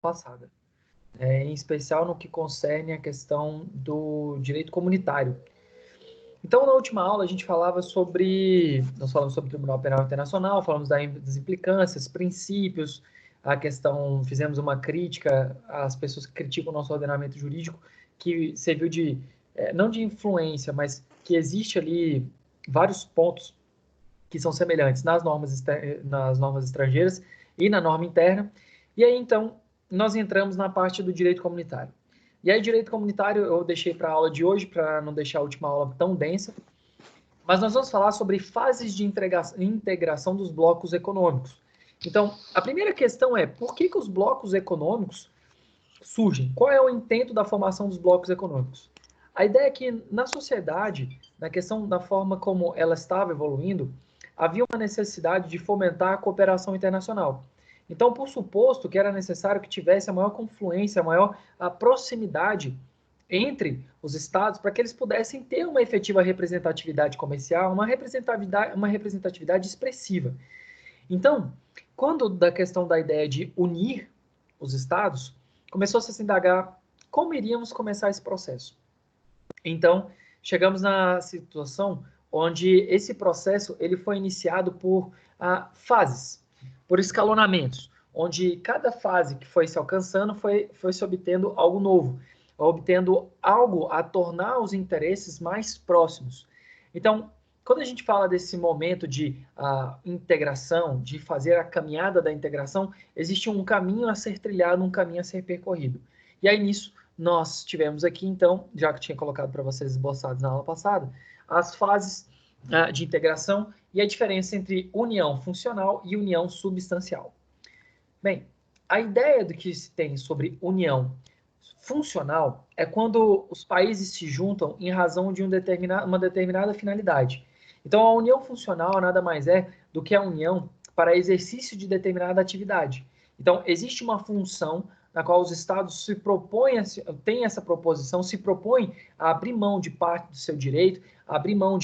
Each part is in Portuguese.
passada, em especial no que concerne a questão do direito comunitário. Então, na última aula, a gente nós falamos sobre o Tribunal Penal Internacional, falamos das implicâncias, princípios, fizemos uma crítica às pessoas que criticam o nosso ordenamento jurídico, que serviu não de influência, mas que existe ali vários pontos que são semelhantes nas normas estrangeiras e na norma interna. E aí, então, nós entramos na parte do direito comunitário. E aí, direito comunitário eu deixei para a aula de hoje, para não deixar a última aula tão densa, mas nós vamos falar sobre fases de integração dos blocos econômicos. Então, a primeira questão é, por que os blocos econômicos surgem? Qual é o intento da formação dos blocos econômicos? A ideia é que, na sociedade, na questão da forma como ela estava evoluindo, havia uma necessidade de fomentar a cooperação internacional. Então, por suposto que era necessário que tivesse a maior confluência, a proximidade entre os estados para que eles pudessem ter uma efetiva representatividade comercial, uma representatividade expressiva. Então, quando da questão da ideia de unir os estados, começou-se a se indagar como iríamos começar esse processo. Então, chegamos na situação onde esse processo ele foi iniciado por fases, por escalonamentos, onde cada fase que foi se alcançando foi se obtendo algo novo, obtendo algo a tornar os interesses mais próximos. Então, quando a gente fala desse momento de integração, de fazer a caminhada da integração, existe um caminho a ser trilhado, um caminho a ser percorrido. E aí, nisso, nós tivemos aqui, então, já que tinha colocado para vocês esboçados na aula passada, as fases de integração e a diferença entre união funcional e união substancial. Bem, a ideia do que se tem sobre união funcional é quando os países se juntam em razão de uma determinada finalidade. Então, a união funcional nada mais é do que a união para exercício de determinada atividade. Então, existe uma função na qual os estados têm essa proposição, se propõem a abrir mão de parte do seu direito, abrir mão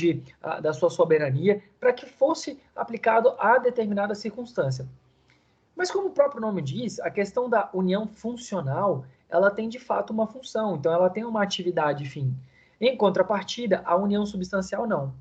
da sua soberania, para que fosse aplicado a determinada circunstância. Mas como o próprio nome diz, a questão da união funcional, ela tem de fato uma função, então ela tem uma atividade fim. Em contrapartida, a união substancial não.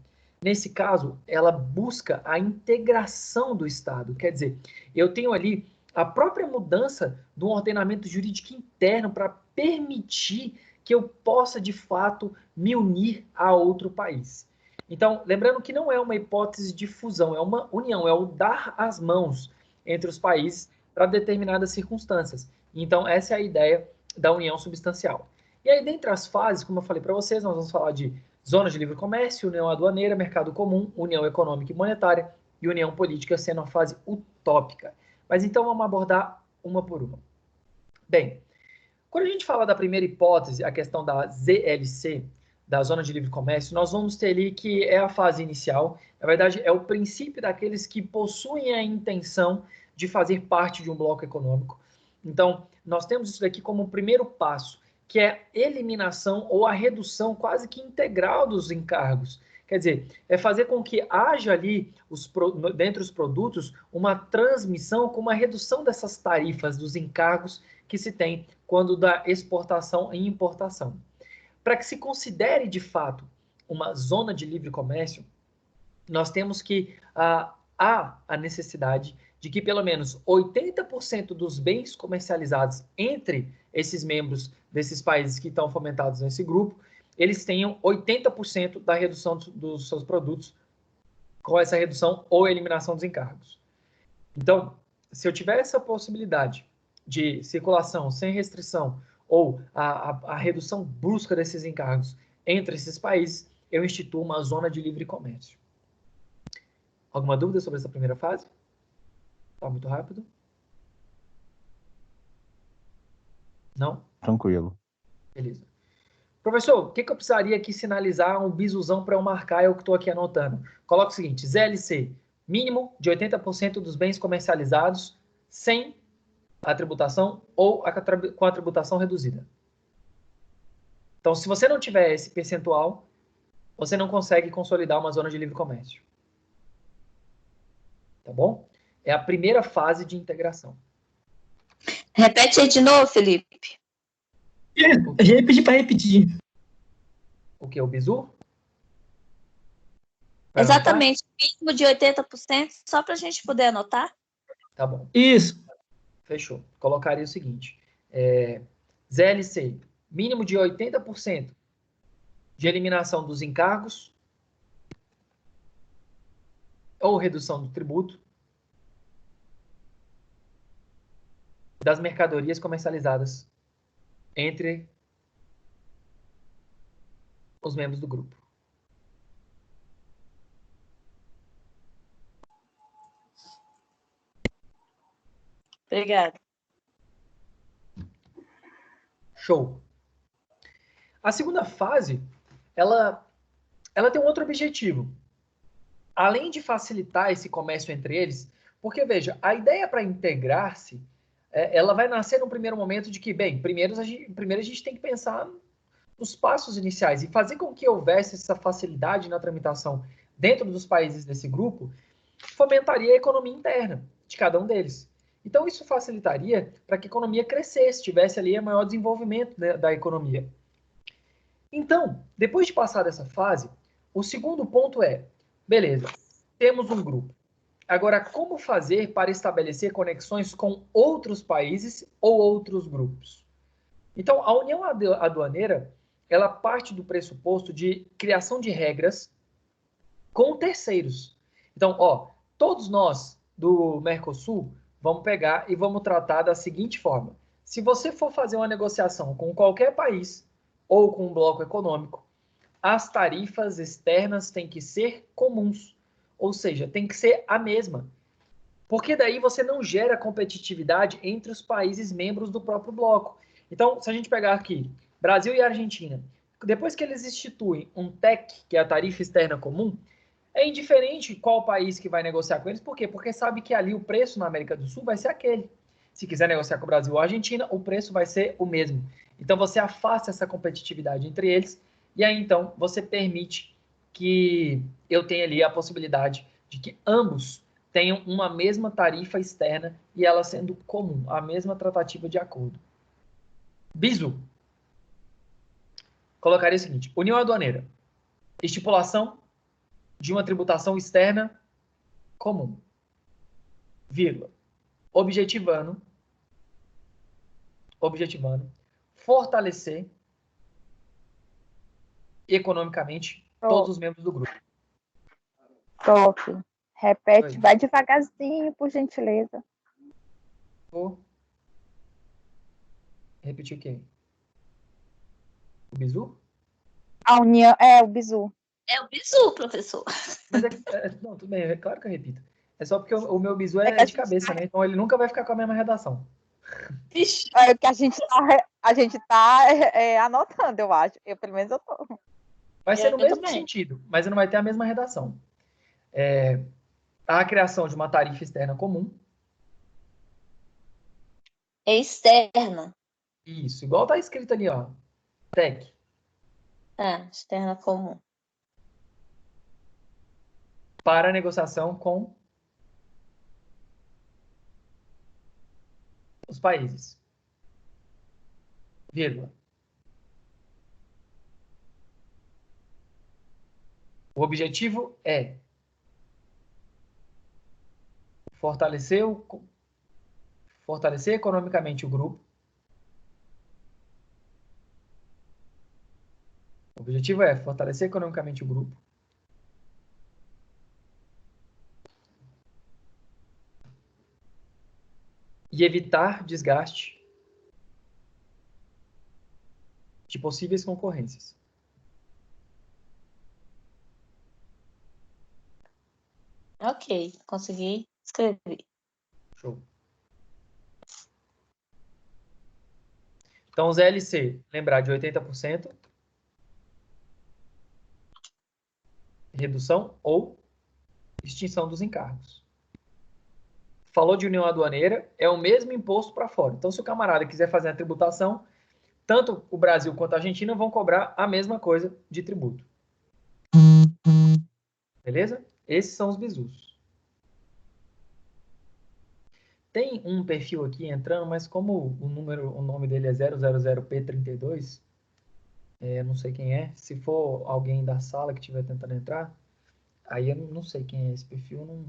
Nesse caso, ela busca a integração do Estado, quer dizer, eu tenho ali a própria mudança do ordenamento jurídico interno para permitir que eu possa, de fato, me unir a outro país. Então, lembrando que não é uma hipótese de fusão, é uma união, é o dar as mãos entre os países para determinadas circunstâncias. Então, essa é a ideia da união substancial. E aí, dentre as fases, como eu falei para vocês, nós vamos falar de zona de livre comércio, união aduaneira, mercado comum, união econômica e monetária e união política, sendo uma fase utópica. Mas então vamos abordar uma por uma. Bem, quando a gente fala da primeira hipótese, a questão da ZLC, da Zona de Livre Comércio, nós vamos ter ali que é a fase inicial, na verdade é o princípio daqueles que possuem a intenção de fazer parte de um bloco econômico. Então, nós temos isso daqui como o primeiro passo, que é a eliminação ou a redução quase que integral dos encargos. Quer dizer, é fazer com que haja ali, dentre os produtos, uma transmissão com uma redução dessas tarifas, dos encargos que se tem quando da exportação e importação. Para que se considere, de fato, uma zona de livre comércio, nós temos que há a necessidade de que pelo menos 80% dos bens comercializados entre esses membros desses países que estão fomentados nesse grupo, eles tenham 80% da redução dos seus produtos com essa redução ou eliminação dos encargos. Então, se eu tiver essa possibilidade de circulação sem restrição ou a redução brusca desses encargos entre esses países, eu instituo uma zona de livre comércio. Alguma dúvida sobre essa primeira fase? Está muito rápido? Não? Tranquilo. Beleza. Professor, o que eu precisaria aqui sinalizar um bisuzão para eu marcar? Eu que estou aqui anotando. Coloca o seguinte, ZLC, mínimo de 80% dos bens comercializados sem a tributação ou com a tributação reduzida. Então, se você não tiver esse percentual, você não consegue consolidar uma zona de livre comércio. Tá bom? É a primeira fase de integração. Repete aí de novo, Felipe. Repetir para repetir. O que? O bizu? Vai Exatamente, mínimo de 80%, só para a gente poder anotar. Tá bom. Isso. Fechou. Colocaria o seguinte. ZLC, mínimo de 80% de eliminação dos encargos ou redução do tributo das mercadorias comercializadas entre os membros do grupo. Obrigada. Show. A segunda fase, ela tem um outro objetivo. Além de facilitar esse comércio entre eles, porque, veja, a ideia para integrar-se, ela vai nascer no primeiro momento de que, bem, primeiro a gente tem que pensar nos passos iniciais e fazer com que houvesse essa facilidade na tramitação dentro dos países desse grupo, fomentaria a economia interna de cada um deles. Então, isso facilitaria para que a economia crescesse, tivesse ali o maior desenvolvimento da economia. Então, depois de passar dessa fase, o segundo ponto é, beleza, temos um grupo. Agora, como fazer para estabelecer conexões com outros países ou outros grupos? Então, a União Aduaneira, ela parte do pressuposto de criação de regras com terceiros. Então, todos nós do Mercosul vamos pegar e vamos tratar da seguinte forma. Se você for fazer uma negociação com qualquer país ou com um bloco econômico, as tarifas externas têm que ser comuns, ou seja, tem que ser a mesma. Porque daí você não gera competitividade entre os países membros do próprio bloco. Então, se a gente pegar aqui, Brasil e Argentina, depois que eles instituem um TEC, que é a tarifa externa comum, é indiferente qual país que vai negociar com eles. Por quê? Porque sabe que ali o preço na América do Sul vai ser aquele. Se quiser negociar com o Brasil ou a Argentina, o preço vai ser o mesmo. Então, você afasta essa competitividade entre eles e aí, então, você permite que eu tenha ali a possibilidade de que ambos tenham uma mesma tarifa externa e ela sendo comum, a mesma tratativa de acordo. Bizu. Colocaria o seguinte, União Aduaneira. Estipulação de uma tributação externa comum. Vírgula. Objetivando fortalecer economicamente todos os membros do grupo. Top. Repete, vai devagarzinho, por gentileza. Vou repetir o quê? O bizu? A união, o bizu. É o bizu, professor. Mas não, tudo bem, é claro que eu repito. É só porque o meu bizu é de cabeça, né? Então ele nunca vai ficar com a mesma redação. Vixe. É o que a gente tá anotando, eu acho. Eu, pelo menos, eu tô. Vai ser no mesmo sentido, mas não vai ter a mesma redação. A criação de uma tarifa externa comum. É externa. Isso, igual tá escrito ali, ó. TEC. Externa comum. Para negociação com os países. Vírgula. O objetivo é fortalecer economicamente o grupo. O objetivo é fortalecer economicamente o grupo. E evitar desgaste de possíveis concorrências. Ok, consegui escrever. Show. Então, os LC, lembrar de 80%, redução ou extinção dos encargos. Falou de união aduaneira, é o mesmo imposto para fora. Então, se o camarada quiser fazer a tributação, tanto o Brasil quanto a Argentina vão cobrar a mesma coisa de tributo. Beleza? Esses são os bizus. tem um perfil aqui entrando, mas como o nome dele é 000P32, não sei quem é. Se for alguém da sala que estiver tentando entrar, aí eu não sei quem é esse perfil,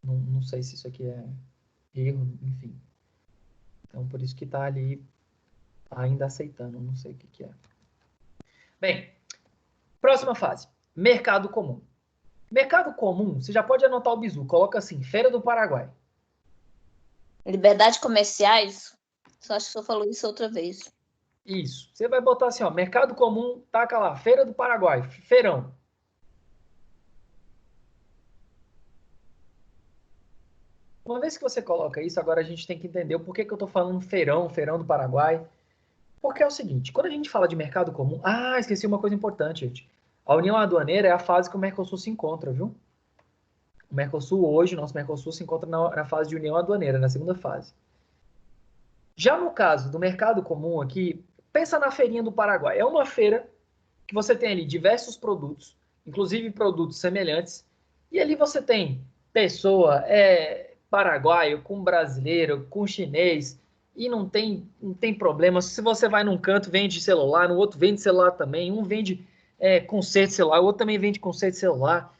não sei se isso aqui é erro, enfim. Então, por isso que está ali ainda aceitando, não sei o que é. Bem, próxima fase, mercado comum. Mercado comum, você já pode anotar o bizu, coloca assim, Feira do Paraguai. Liberdade comerciais? Só acho que você falou isso outra vez. Isso, você vai botar assim, ó, mercado comum, taca lá, Feira do Paraguai, feirão. Uma vez que você coloca isso, agora a gente tem que entender o porquê que eu estou falando feirão, feirão do Paraguai. Porque é o seguinte, quando a gente fala de mercado comum... Ah, esqueci uma coisa importante, gente. A União Aduaneira é a fase que o Mercosul se encontra, viu? O Mercosul hoje, nosso Mercosul se encontra na fase de União Aduaneira, na segunda fase. Já no caso do mercado comum aqui, pensa na feirinha do Paraguai. É uma feira que você tem ali diversos produtos, inclusive produtos semelhantes, e ali você tem pessoa paraguaio com brasileiro, com chinês, e não tem problema. Se você vai num canto, vende celular, no outro vende celular também, um vende conserto de celular, o outro também vende conserto de celular.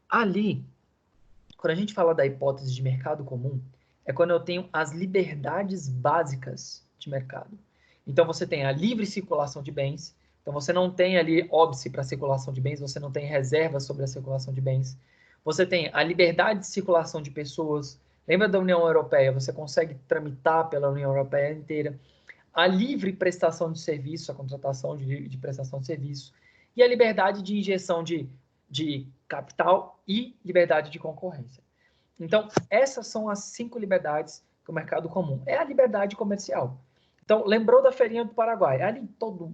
Ali, quando a gente fala da hipótese de mercado comum, é quando eu tenho as liberdades básicas de mercado. Então, você tem a livre circulação de bens. Então, você não tem ali óbice para a circulação de bens, você não tem reservas sobre a circulação de bens. Você tem a liberdade de circulação de pessoas. Lembra da União Europeia? Você consegue tramitar pela União Europeia inteira. A livre prestação de serviço, a contratação de prestação de serviço. E a liberdade de injeção de capital e liberdade de concorrência. Então, essas são as 5 liberdades que o mercado comum. É a liberdade comercial. Então, lembrou da feirinha do Paraguai? Ali todo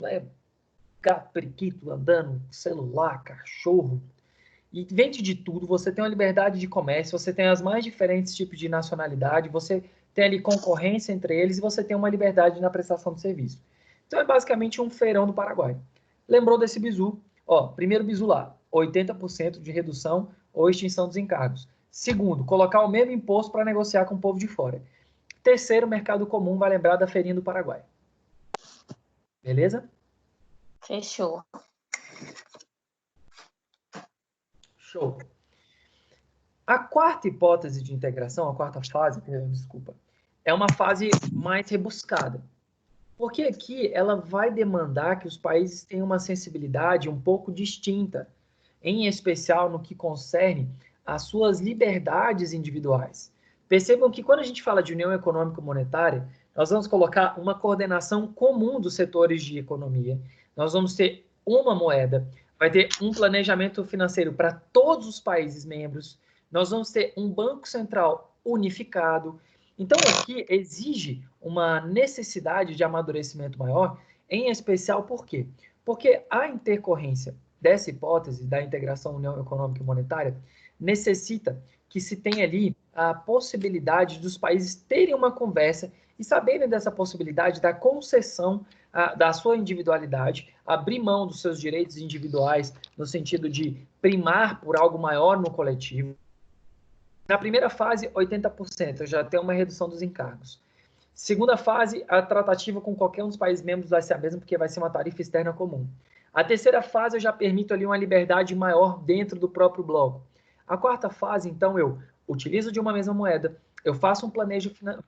gato, periquito andando, celular, cachorro, e vende de tudo. Você tem uma liberdade de comércio, você tem as mais diferentes tipos de nacionalidade, você tem ali concorrência entre eles e você tem uma liberdade na prestação de serviço. Então, é basicamente um feirão do Paraguai. Lembrou desse bizu? Ó, primeiro bizu lá, 80% de redução ou extinção dos encargos. Segundo, colocar o mesmo imposto para negociar com o povo de fora. Terceiro, mercado comum, vai lembrar da feirinha do Paraguai. Beleza? Fechou. Show. A quarta hipótese de integração, a quarta fase, desculpa, é uma fase mais rebuscada. Porque aqui ela vai demandar que os países tenham uma sensibilidade um pouco distinta, em especial no que concerne às suas liberdades individuais. Percebam que quando a gente fala de União Econômica e Monetária, nós vamos colocar uma coordenação comum dos setores de economia, nós vamos ter uma moeda, vai ter um planejamento financeiro para todos os países membros, nós vamos ter um Banco Central unificado. Então, aqui exige uma necessidade de amadurecimento maior, em especial por quê? Porque a intercorrência dessa hipótese da integração União Econômica e Monetária necessita que se tenha ali a possibilidade dos países terem uma conversa e saberem dessa possibilidade da concessão da sua individualidade, abrir mão dos seus direitos individuais no sentido de primar por algo maior no coletivo. Na primeira fase, 80%, já tem uma redução dos encargos. Segunda fase, a tratativa com qualquer um dos países membros vai ser a mesma, porque vai ser uma tarifa externa comum. A terceira fase, eu já permito ali uma liberdade maior dentro do próprio bloco. A quarta fase, então, eu utilizo de uma mesma moeda, eu faço um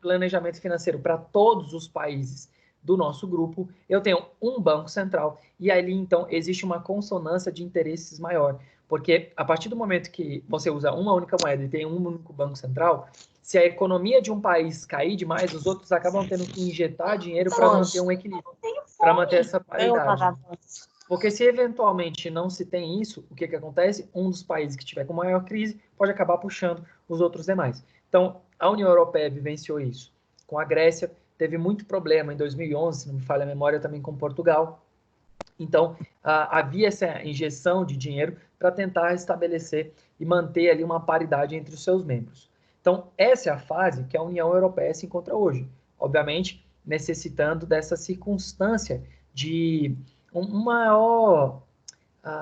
planejamento financeiro para todos os países do nosso grupo, eu tenho um banco central, e ali, então, existe uma consonância de interesses maior. Porque a partir do momento que você usa uma única moeda e tem um único banco central, se a economia de um país cair demais, os outros acabam tendo que injetar dinheiro para manter um equilíbrio, para manter essa paridade. Porque se eventualmente não se tem isso, o que acontece? Um dos países que estiver com maior crise pode acabar puxando os outros demais. Então, a União Europeia vivenciou isso. Com a Grécia, teve muito problema em 2011, se não me falha a memória, também com Portugal. Então, havia essa injeção de dinheiro para tentar estabelecer e manter ali uma paridade entre os seus membros. Então, essa é a fase que a União Europeia se encontra hoje. Obviamente, necessitando dessa circunstância de uma maior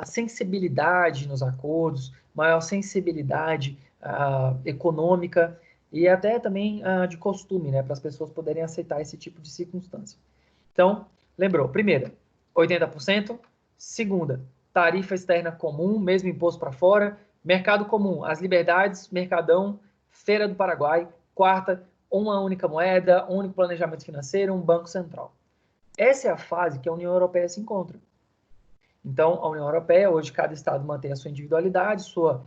sensibilidade nos acordos, maior sensibilidade econômica e até também de costume, né, para as pessoas poderem aceitar esse tipo de circunstância. Então, lembrou, primeira, 80%, segunda, tarifa externa comum, mesmo imposto para fora, mercado comum, as liberdades, mercadão, Feira do Paraguai, quarta, uma única moeda, um único planejamento financeiro, um banco central. Essa é a fase que a União Europeia se encontra. Então, a União Europeia, hoje, cada Estado mantém a sua individualidade, sua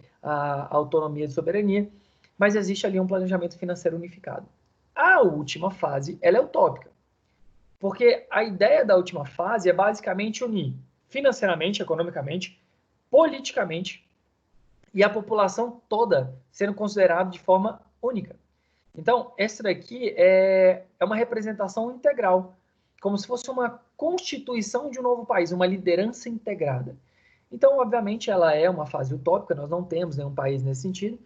autonomia de soberania, mas existe ali um planejamento financeiro unificado. A última fase, ela é utópica, porque a ideia da última fase é basicamente unir financeiramente, economicamente, politicamente, e a população toda sendo considerada de forma única. Então, essa daqui é uma representação integral, como se fosse uma constituição de um novo país, uma liderança integrada. Então, obviamente, ela é uma fase utópica, nós não temos nenhum país nesse sentido,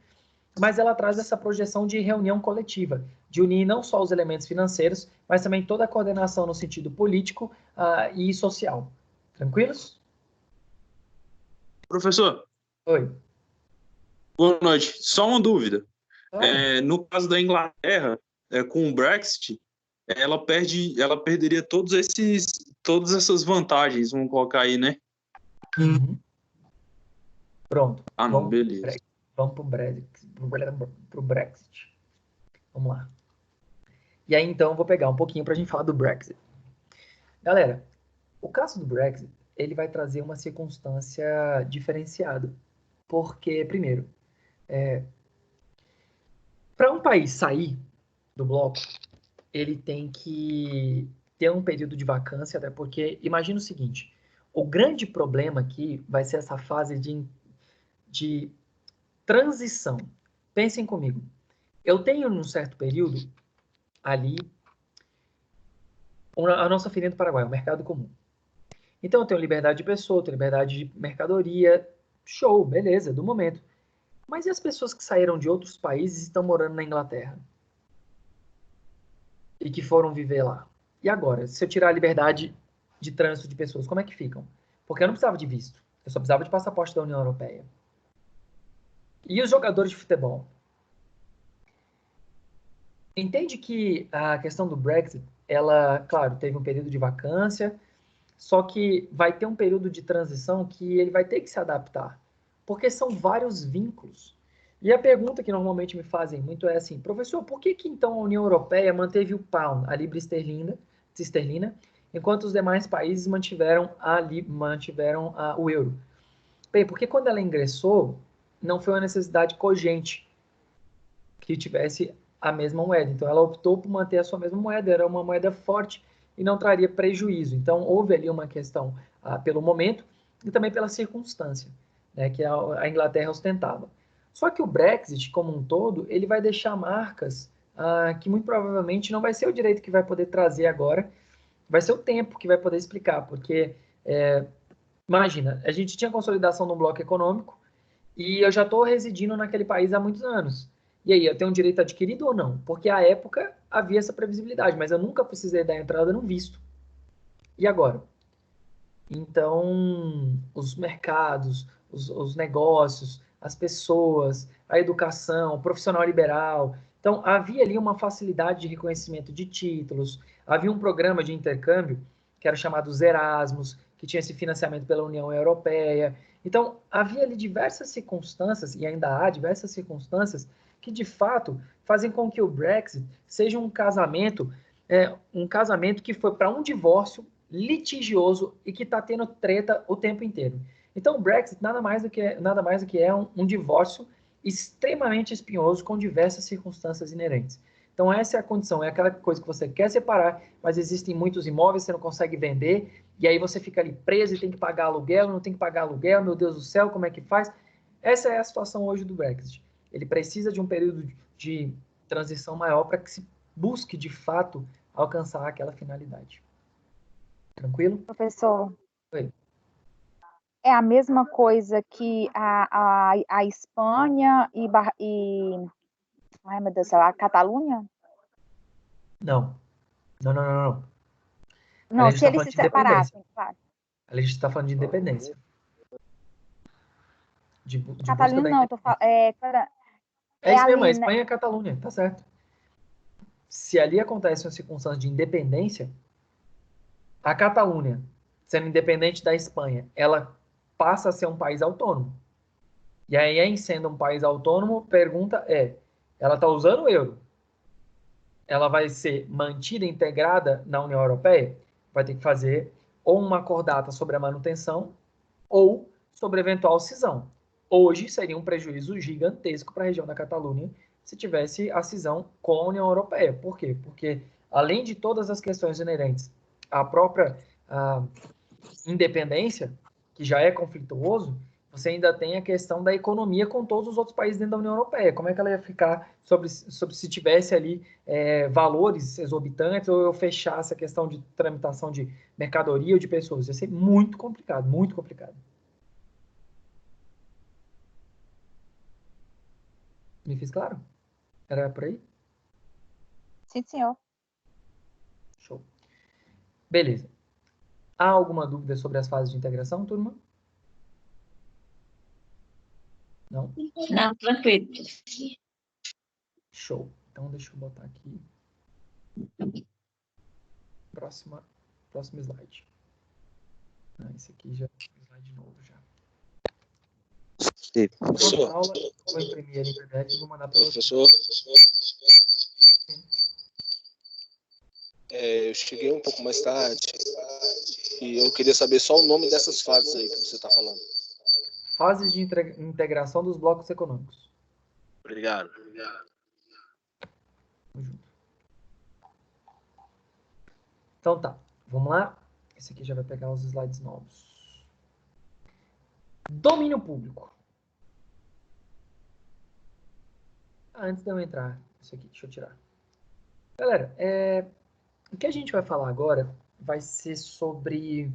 mas ela traz essa projeção de reunião coletiva, de unir não só os elementos financeiros, mas também toda a coordenação no sentido político e social. Tranquilos? Professor, Oi. boa noite. Só uma dúvida. Ah, No caso da Inglaterra, com o Brexit, ela perderia todas essas vantagens, vamos colocar aí, né? uhum. Pronto. Ah, não, beleza. Vamos para o Brexit. Vamos lá. E aí, então, eu vou pegar um pouquinho para a gente falar do Brexit. Galera, o caso do Brexit, ele vai trazer uma circunstância diferenciada. Porque, primeiro, para um país sair do bloco, ele tem que ter um período de vacância, até porque, imagina o seguinte, o grande problema aqui vai ser essa fase de transição. Pensem comigo. Eu tenho, num certo período, ali, a nossa filha do Paraguai, o mercado comum. Então, eu tenho liberdade de pessoa, eu tenho liberdade de mercadoria, show, beleza, do momento. Mas e as pessoas que saíram de outros países e estão morando na Inglaterra? E que foram viver lá? E agora, se eu tirar a liberdade de trânsito de pessoas, como é que ficam? Porque eu não precisava de visto, eu só precisava de passaporte da União Europeia. E os jogadores de futebol? Entende que a questão do Brexit, ela, claro, teve um período de vacância, só que vai ter um período de transição que ele vai ter que se adaptar, porque são vários vínculos. E a pergunta que normalmente me fazem muito é assim, professor, por que então a União Europeia manteve o pound, a libra esterlina, enquanto os demais países mantiveram o euro? Bem, porque quando ela ingressou, não foi uma necessidade cogente que tivesse a mesma moeda. Então, ela optou por manter a sua mesma moeda, era uma moeda forte e não traria prejuízo. Então, houve ali uma questão pelo momento e também pela circunstância, né, que a Inglaterra ostentava. Só que o Brexit, como um todo, ele vai deixar marcas que muito provavelmente não vai ser o direito que vai poder trazer agora, vai ser o tempo que vai poder explicar, porque imagina, a gente tinha consolidação de um bloco econômico e eu já estou residindo naquele país há muitos anos. E aí, eu tenho um direito adquirido ou não? Porque à época havia essa previsibilidade, mas eu nunca precisei dar entrada no visto. E agora? Então, os mercados, os negócios, as pessoas, a educação, o profissional liberal. Então, havia ali uma facilidade de reconhecimento de títulos, havia um programa de intercâmbio que era chamado Erasmus, que tinha esse financiamento pela União Europeia. Então, havia ali diversas circunstâncias, e ainda há diversas circunstâncias, que de fato fazem com que o Brexit seja um casamento que foi para um divórcio litigioso e que está tendo treta o tempo inteiro. Então, o Brexit nada mais do que é um divórcio extremamente espinhoso com diversas circunstâncias inerentes. Então, essa é a condição, é aquela coisa que você quer separar, mas existem muitos imóveis, você não consegue vender, e aí você fica ali preso e tem que pagar aluguel, não tem que pagar aluguel, meu Deus do céu, como é que faz? Essa é a situação hoje do Brexit. Ele precisa de um período de transição maior para que se busque, de fato, alcançar aquela finalidade. Tranquilo? Professor, Oi. é a mesma coisa que a Espanha ai meu Deus do céu, a Catalunha? Não. Não. A Não, gente se está eles falando se de independência. separassem, claro. A gente está falando de independência. De busca Catalunha da não, independência. É isso mesmo, a ali, né? Espanha e a Catalunha, tá certo. Se ali acontece uma circunstância de independência, a Catalunha, sendo independente da Espanha, ela passa a ser um país autônomo. E aí, em sendo um país autônomo, pergunta é, ela está usando o euro? Ela vai ser mantida, integrada na União Europeia? Vai ter que fazer ou uma acordata sobre a manutenção ou sobre eventual cisão. Hoje seria um prejuízo gigantesco para a região da Catalunha se tivesse a cisão com a União Europeia. Por quê? Porque, além de todas as questões inerentes à própria independência, que já é conflituoso, você ainda tem a questão da economia com todos os outros países dentro da União Europeia. Como é que ela ia ficar sobre se tivesse ali valores exorbitantes ou eu fechasse a questão de tramitação de mercadoria ou de pessoas? Ia ser muito complicado, muito complicado. Me fiz claro? Era por aí? Sim, senhor. Show. Beleza. Há alguma dúvida sobre as fases de integração, turma? Não? Não, tranquilo. Show. Então, deixa eu botar aqui. Próximo slide. Esse aqui já é um slide novo já. Professor, Aula, vou imprimir ele em PDF e vou mandar para você. Professor, eu cheguei um pouco mais tarde e eu queria saber só o nome dessas fases aí que você está falando. Fases de integração dos blocos econômicos. Obrigado. Tamo junto. Então tá, vamos lá. Esse aqui já vai pegar os slides novos. Domínio público. Antes de eu entrar, isso aqui, deixa eu tirar. Galera, o que a gente vai falar agora vai ser sobre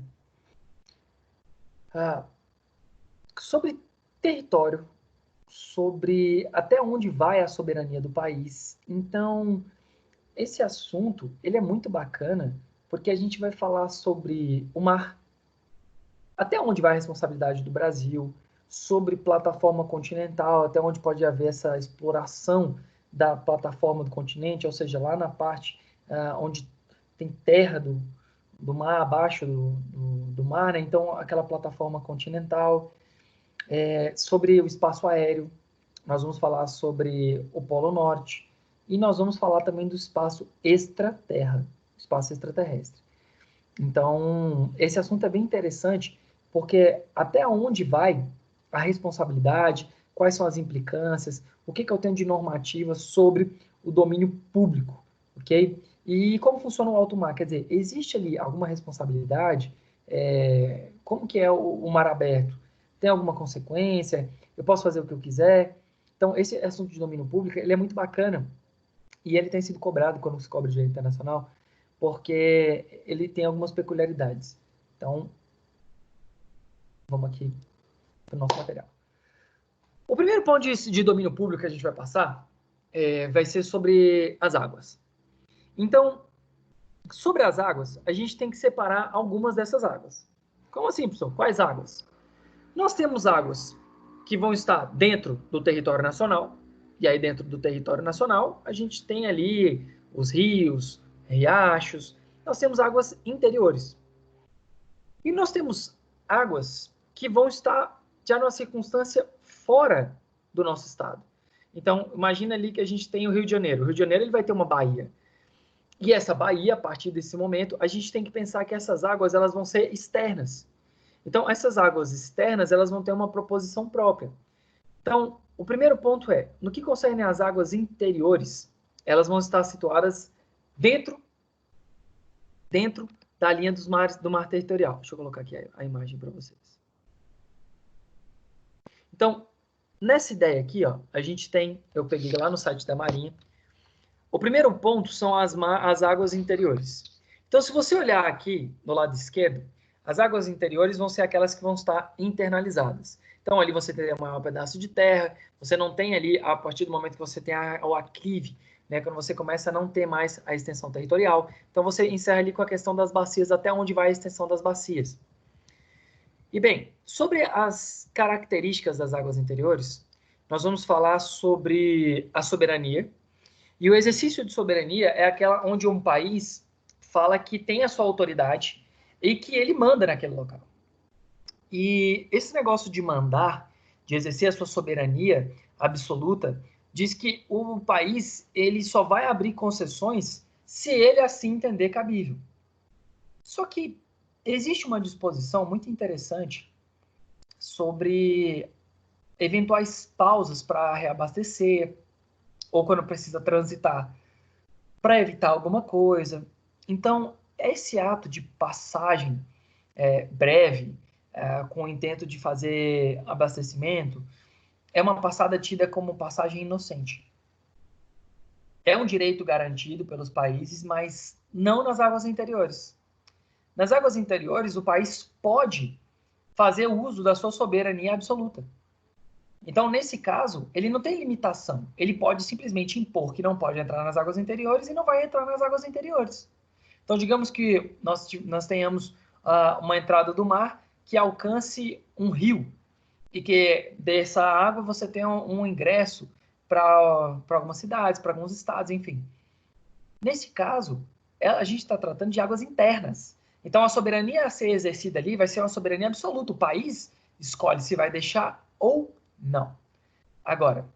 território, sobre até onde vai a soberania do país. Então, esse assunto, ele é muito bacana, porque a gente vai falar sobre o mar, até onde vai a responsabilidade do Brasil, sobre plataforma continental, até onde pode haver essa exploração da plataforma do continente, ou seja, lá na parte onde tem terra do mar, abaixo do mar, né? Então aquela plataforma continental, sobre o espaço aéreo, nós vamos falar sobre o Polo Norte, e nós vamos falar também do espaço extraterra, espaço extraterrestre. Então, esse assunto é bem interessante, porque até onde vai a responsabilidade, quais são as implicâncias, o que eu tenho de normativa sobre o domínio público, ok? E como funciona o alto mar? Quer dizer, existe ali alguma responsabilidade? Como que é o mar aberto? Tem alguma consequência? Eu posso fazer o que eu quiser? Então, esse assunto de domínio público, ele é muito bacana, e ele tem sido cobrado quando se cobra direito internacional, porque ele tem algumas peculiaridades. Então, vamos aqui para o nosso material. O primeiro ponto de domínio público que a gente vai passar vai ser sobre as águas. Então, sobre as águas, a gente tem que separar algumas dessas águas. Como assim, professor? Quais águas? Nós temos águas que vão estar dentro do território nacional, e aí dentro do território nacional, a gente tem ali os rios, riachos, nós temos águas interiores. E nós temos águas que vão estar já numa circunstância fora do nosso estado. Então, imagina ali que a gente tem o Rio de Janeiro. O Rio de Janeiro ele vai ter uma baía. E essa baía, a partir desse momento, a gente tem que pensar que essas águas elas vão ser externas. Então, essas águas externas elas vão ter uma proposição própria. Então, o primeiro ponto é, no que concerne às águas interiores, elas vão estar situadas dentro da linha do mar territorial. Deixa eu colocar aqui a imagem para vocês. Então, nessa ideia aqui, ó, a gente tem, eu peguei lá no site da Marinha, o primeiro ponto são as águas interiores. Então, se você olhar aqui no lado esquerdo, as águas interiores vão ser aquelas que vão estar internalizadas. Então, ali você tem um maior pedaço de terra, você não tem ali, a partir do momento que você tem o aclive, né, quando você começa a não ter mais a extensão territorial. Então, você encerra ali com a questão das bacias, até onde vai a extensão das bacias. E bem, sobre as características das águas interiores, nós vamos falar sobre a soberania. E o exercício de soberania é aquela onde um país fala que tem a sua autoridade e que ele manda naquele local. E esse negócio de mandar, de exercer a sua soberania absoluta, diz que o país ele só vai abrir concessões se ele assim entender cabível. Só que existe uma disposição muito interessante sobre eventuais pausas para reabastecer ou quando precisa transitar para evitar alguma coisa. Então, esse ato de passagem breve, com o intento de fazer abastecimento, é uma passada tida como passagem inocente. É um direito garantido pelos países, mas não nas águas interiores. Nas águas interiores, o país pode fazer uso da sua soberania absoluta. Então, nesse caso, ele não tem limitação. Ele pode simplesmente impor que não pode entrar nas águas interiores e não vai entrar nas águas interiores. Então, digamos que nós tenhamos uma entrada do mar que alcance um rio e que dessa água você tenha um ingresso para algumas cidades, para alguns estados, enfim. Nesse caso, a gente está tratando de águas internas. Então, a soberania a ser exercida ali vai ser uma soberania absoluta. O país escolhe se vai deixar ou não. Agora,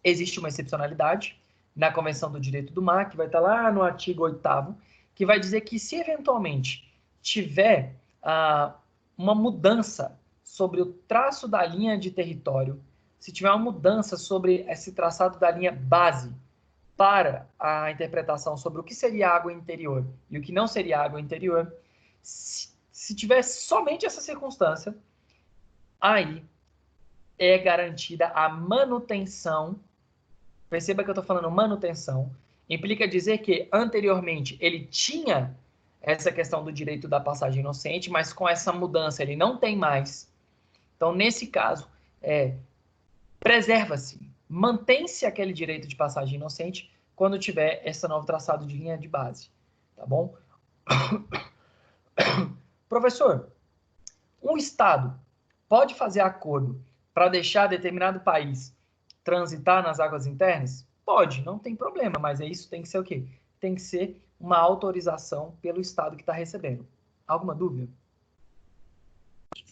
existe uma excepcionalidade na Convenção do Direito do Mar, que vai estar lá no artigo 8º, que vai dizer que se eventualmente tiver uma mudança sobre o traço da linha de território, se tiver uma mudança sobre esse traçado da linha base para a interpretação sobre o que seria água interior e o que não seria água interior, se tiver somente essa circunstância, aí é garantida a manutenção. Perceba que eu estou falando manutenção. Implica dizer que anteriormente ele tinha essa questão do direito da passagem inocente, mas com essa mudança ele não tem mais. Então, nesse caso, preserva-se, mantém-se aquele direito de passagem inocente quando tiver esse novo traçado de linha de base. Tá bom? Professor, um Estado pode fazer acordo para deixar determinado país transitar nas águas internas? Pode, não tem problema, mas isso tem que ser o quê? Tem que ser uma autorização pelo Estado que está recebendo. Alguma dúvida?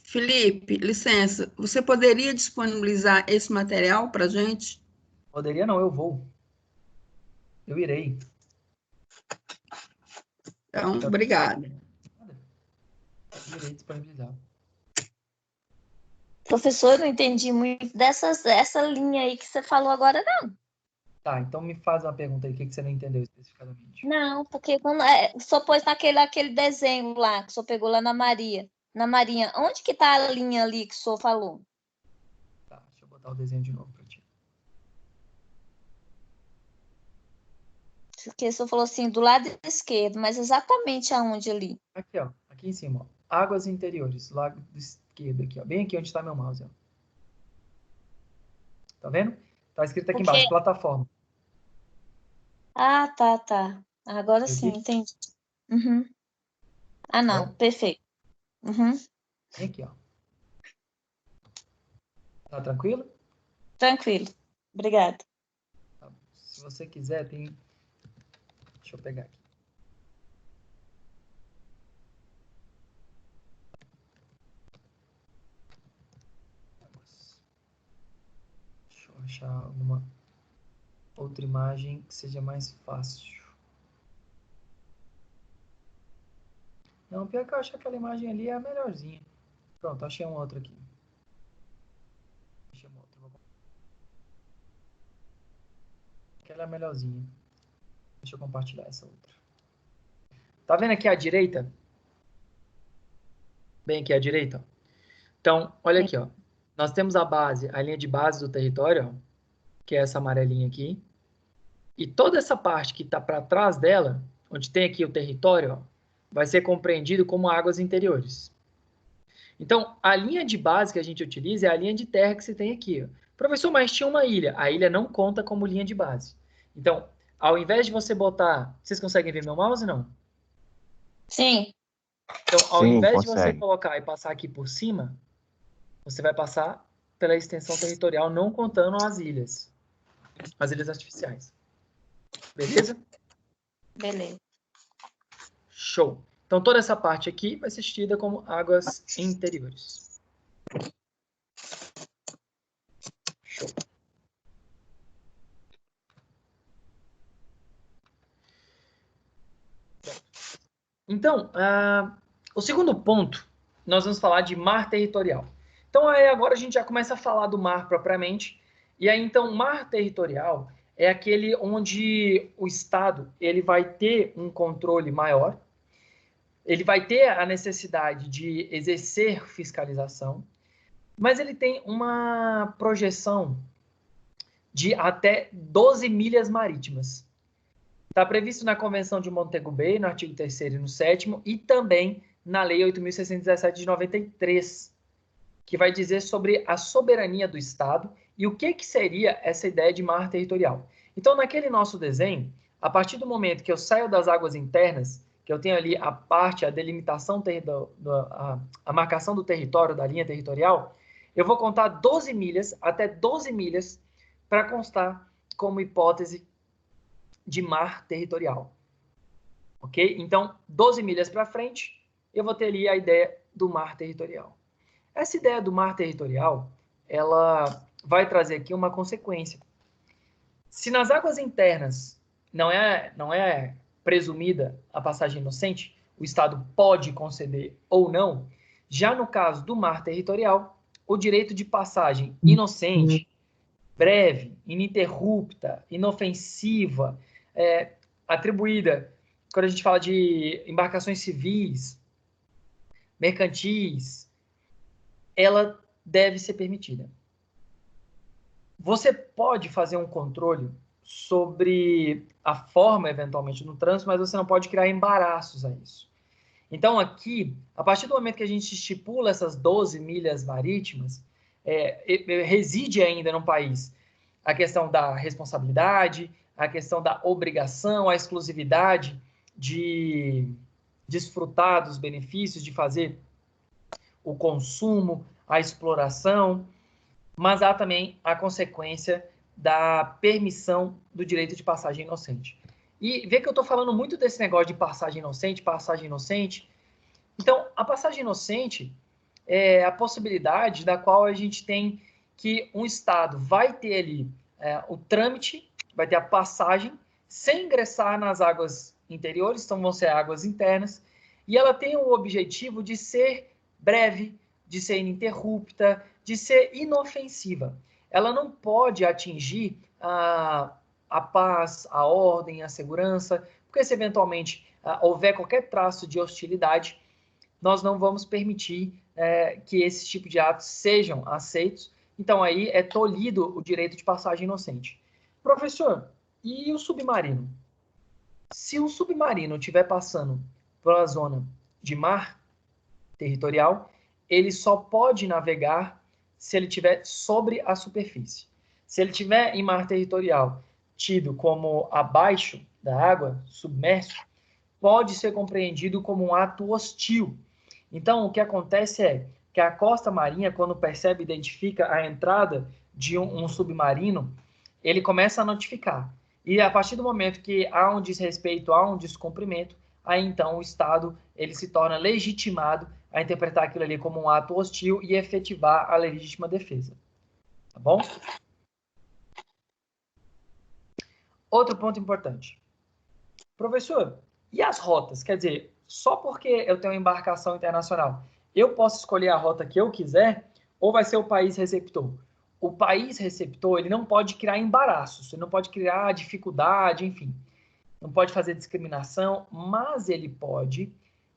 Felipe, licença, você poderia disponibilizar esse material para a gente? Poderia não, eu vou. Eu irei. Então, obrigada. Eu irei disponibilizar. Professor, eu não entendi muito dessa linha aí que você falou agora, não. Tá, então me faz uma pergunta aí, o que você não entendeu especificamente? Não, porque quando só pôs aquele desenho lá, que o senhor pegou lá na Marinha. Onde que tá a linha ali que o senhor falou? Tá, deixa eu botar o desenho de novo para ti. Porque o senhor falou assim, do lado esquerdo, mas exatamente aonde ali? Aqui, ó, aqui em cima, ó. Águas interiores, lado esquerdo aqui, ó, bem aqui onde está meu mouse, ó. Tá vendo? Tá escrito aqui embaixo, plataforma. Ah, tá. Agora sim, entendi. Uhum. Ah, não, perfeito. Uhum. Vem aqui, ó. Tá tranquilo? Tranquilo. Obrigada. Tá. Se você quiser, tem... Deixa eu pegar aqui. Deixa eu achar alguma outra imagem que seja mais fácil. Não, pior que eu acho que aquela imagem ali é a melhorzinha. Pronto, achei um outro aqui. Achei um outro. Aquela é a melhorzinha. Deixa eu compartilhar essa outra. Tá vendo aqui à direita? Bem aqui à direita. Ó. Então, olha aqui, ó. Nós temos a base, a linha de base do território, ó, que é essa amarelinha aqui. E toda essa parte que está para trás dela, onde tem aqui o território, ó, vai ser compreendido como águas interiores. Então, a linha de base que a gente utiliza é a linha de terra que você tem aqui. Ó. Professor, mas tinha uma ilha. A ilha não conta como linha de base. Então, ao invés de você botar... Vocês conseguem ver meu mouse, não? Sim. Então, ao invés de você colocar e passar aqui por cima, você vai passar pela extensão territorial, não contando as ilhas artificiais. Beleza? Beleza. Show. Então, toda essa parte aqui vai ser tida como águas interiores. Show. Então, o segundo ponto, nós vamos falar de mar territorial. Então, aí agora a gente já começa a falar do mar propriamente. E aí, então, mar territorial é aquele onde o Estado ele vai ter um controle maior, ele vai ter a necessidade de exercer fiscalização, mas ele tem uma projeção de até 12 milhas marítimas. Está previsto na Convenção de Montego Bay, no artigo 3º e no 7º, e também na Lei 8.617 de 93, que vai dizer sobre a soberania do Estado e o que seria essa ideia de mar territorial. Então, naquele nosso desenho, a partir do momento que eu saio das águas internas, que eu tenho ali a delimitação, a marcação do território, da linha territorial, eu vou contar 12 milhas, até 12 milhas, para constar como hipótese de mar territorial. Ok? Então, 12 milhas para frente, eu vou ter ali a ideia do mar territorial. Essa ideia do mar territorial, ela vai trazer aqui uma consequência. Se nas águas internas não é presumida a passagem inocente, o Estado pode conceder ou não, já no caso do mar territorial, o direito de passagem inocente, breve, ininterrupta, inofensiva, atribuída, quando a gente fala de embarcações civis, mercantis, ela deve ser permitida. Você pode fazer um controle sobre a forma, eventualmente, no trânsito, mas você não pode criar embaraços a isso. Então, aqui, a partir do momento que a gente estipula essas 12 milhas marítimas, reside ainda no país a questão da responsabilidade, a questão da obrigação, a exclusividade de desfrutar dos benefícios, de fazer o consumo, a exploração, mas há também a consequência da permissão do direito de passagem inocente. E vê que eu estou falando muito desse negócio de passagem inocente, passagem inocente. Então, a passagem inocente é a possibilidade da qual a gente tem que um Estado vai ter ali o trâmite, vai ter a passagem, sem ingressar nas águas interiores, então vão ser águas internas, e ela tem o objetivo de ser breve, de ser ininterrupta, de ser inofensiva. Ela não pode atingir a paz, a ordem, a segurança, porque se eventualmente houver qualquer traço de hostilidade, nós não vamos permitir que esse tipo de atos sejam aceitos. Então, aí é tolhido o direito de passagem inocente. Professor, e o submarino? Se um submarino estiver passando pela zona de mar territorial, ele só pode navegar se ele estiver sobre a superfície. Se ele estiver em mar territorial, tido como abaixo da água, submerso, pode ser compreendido como um ato hostil. Então, o que acontece é que a costa marinha, quando percebe e identifica a entrada de um submarino, ele começa a notificar. E a partir do momento que há um desrespeito, há um descumprimento, aí então o Estado ele se torna legitimado a interpretar aquilo ali como um ato hostil e efetivar a legítima defesa. Tá bom? Outro ponto importante. Professor, e as rotas? Quer dizer, só porque eu tenho uma embarcação internacional, eu posso escolher a rota que eu quiser ou vai ser o país receptor? O país receptor, ele não pode criar embaraços, ele não pode criar dificuldade, enfim. Não pode fazer discriminação, mas ele pode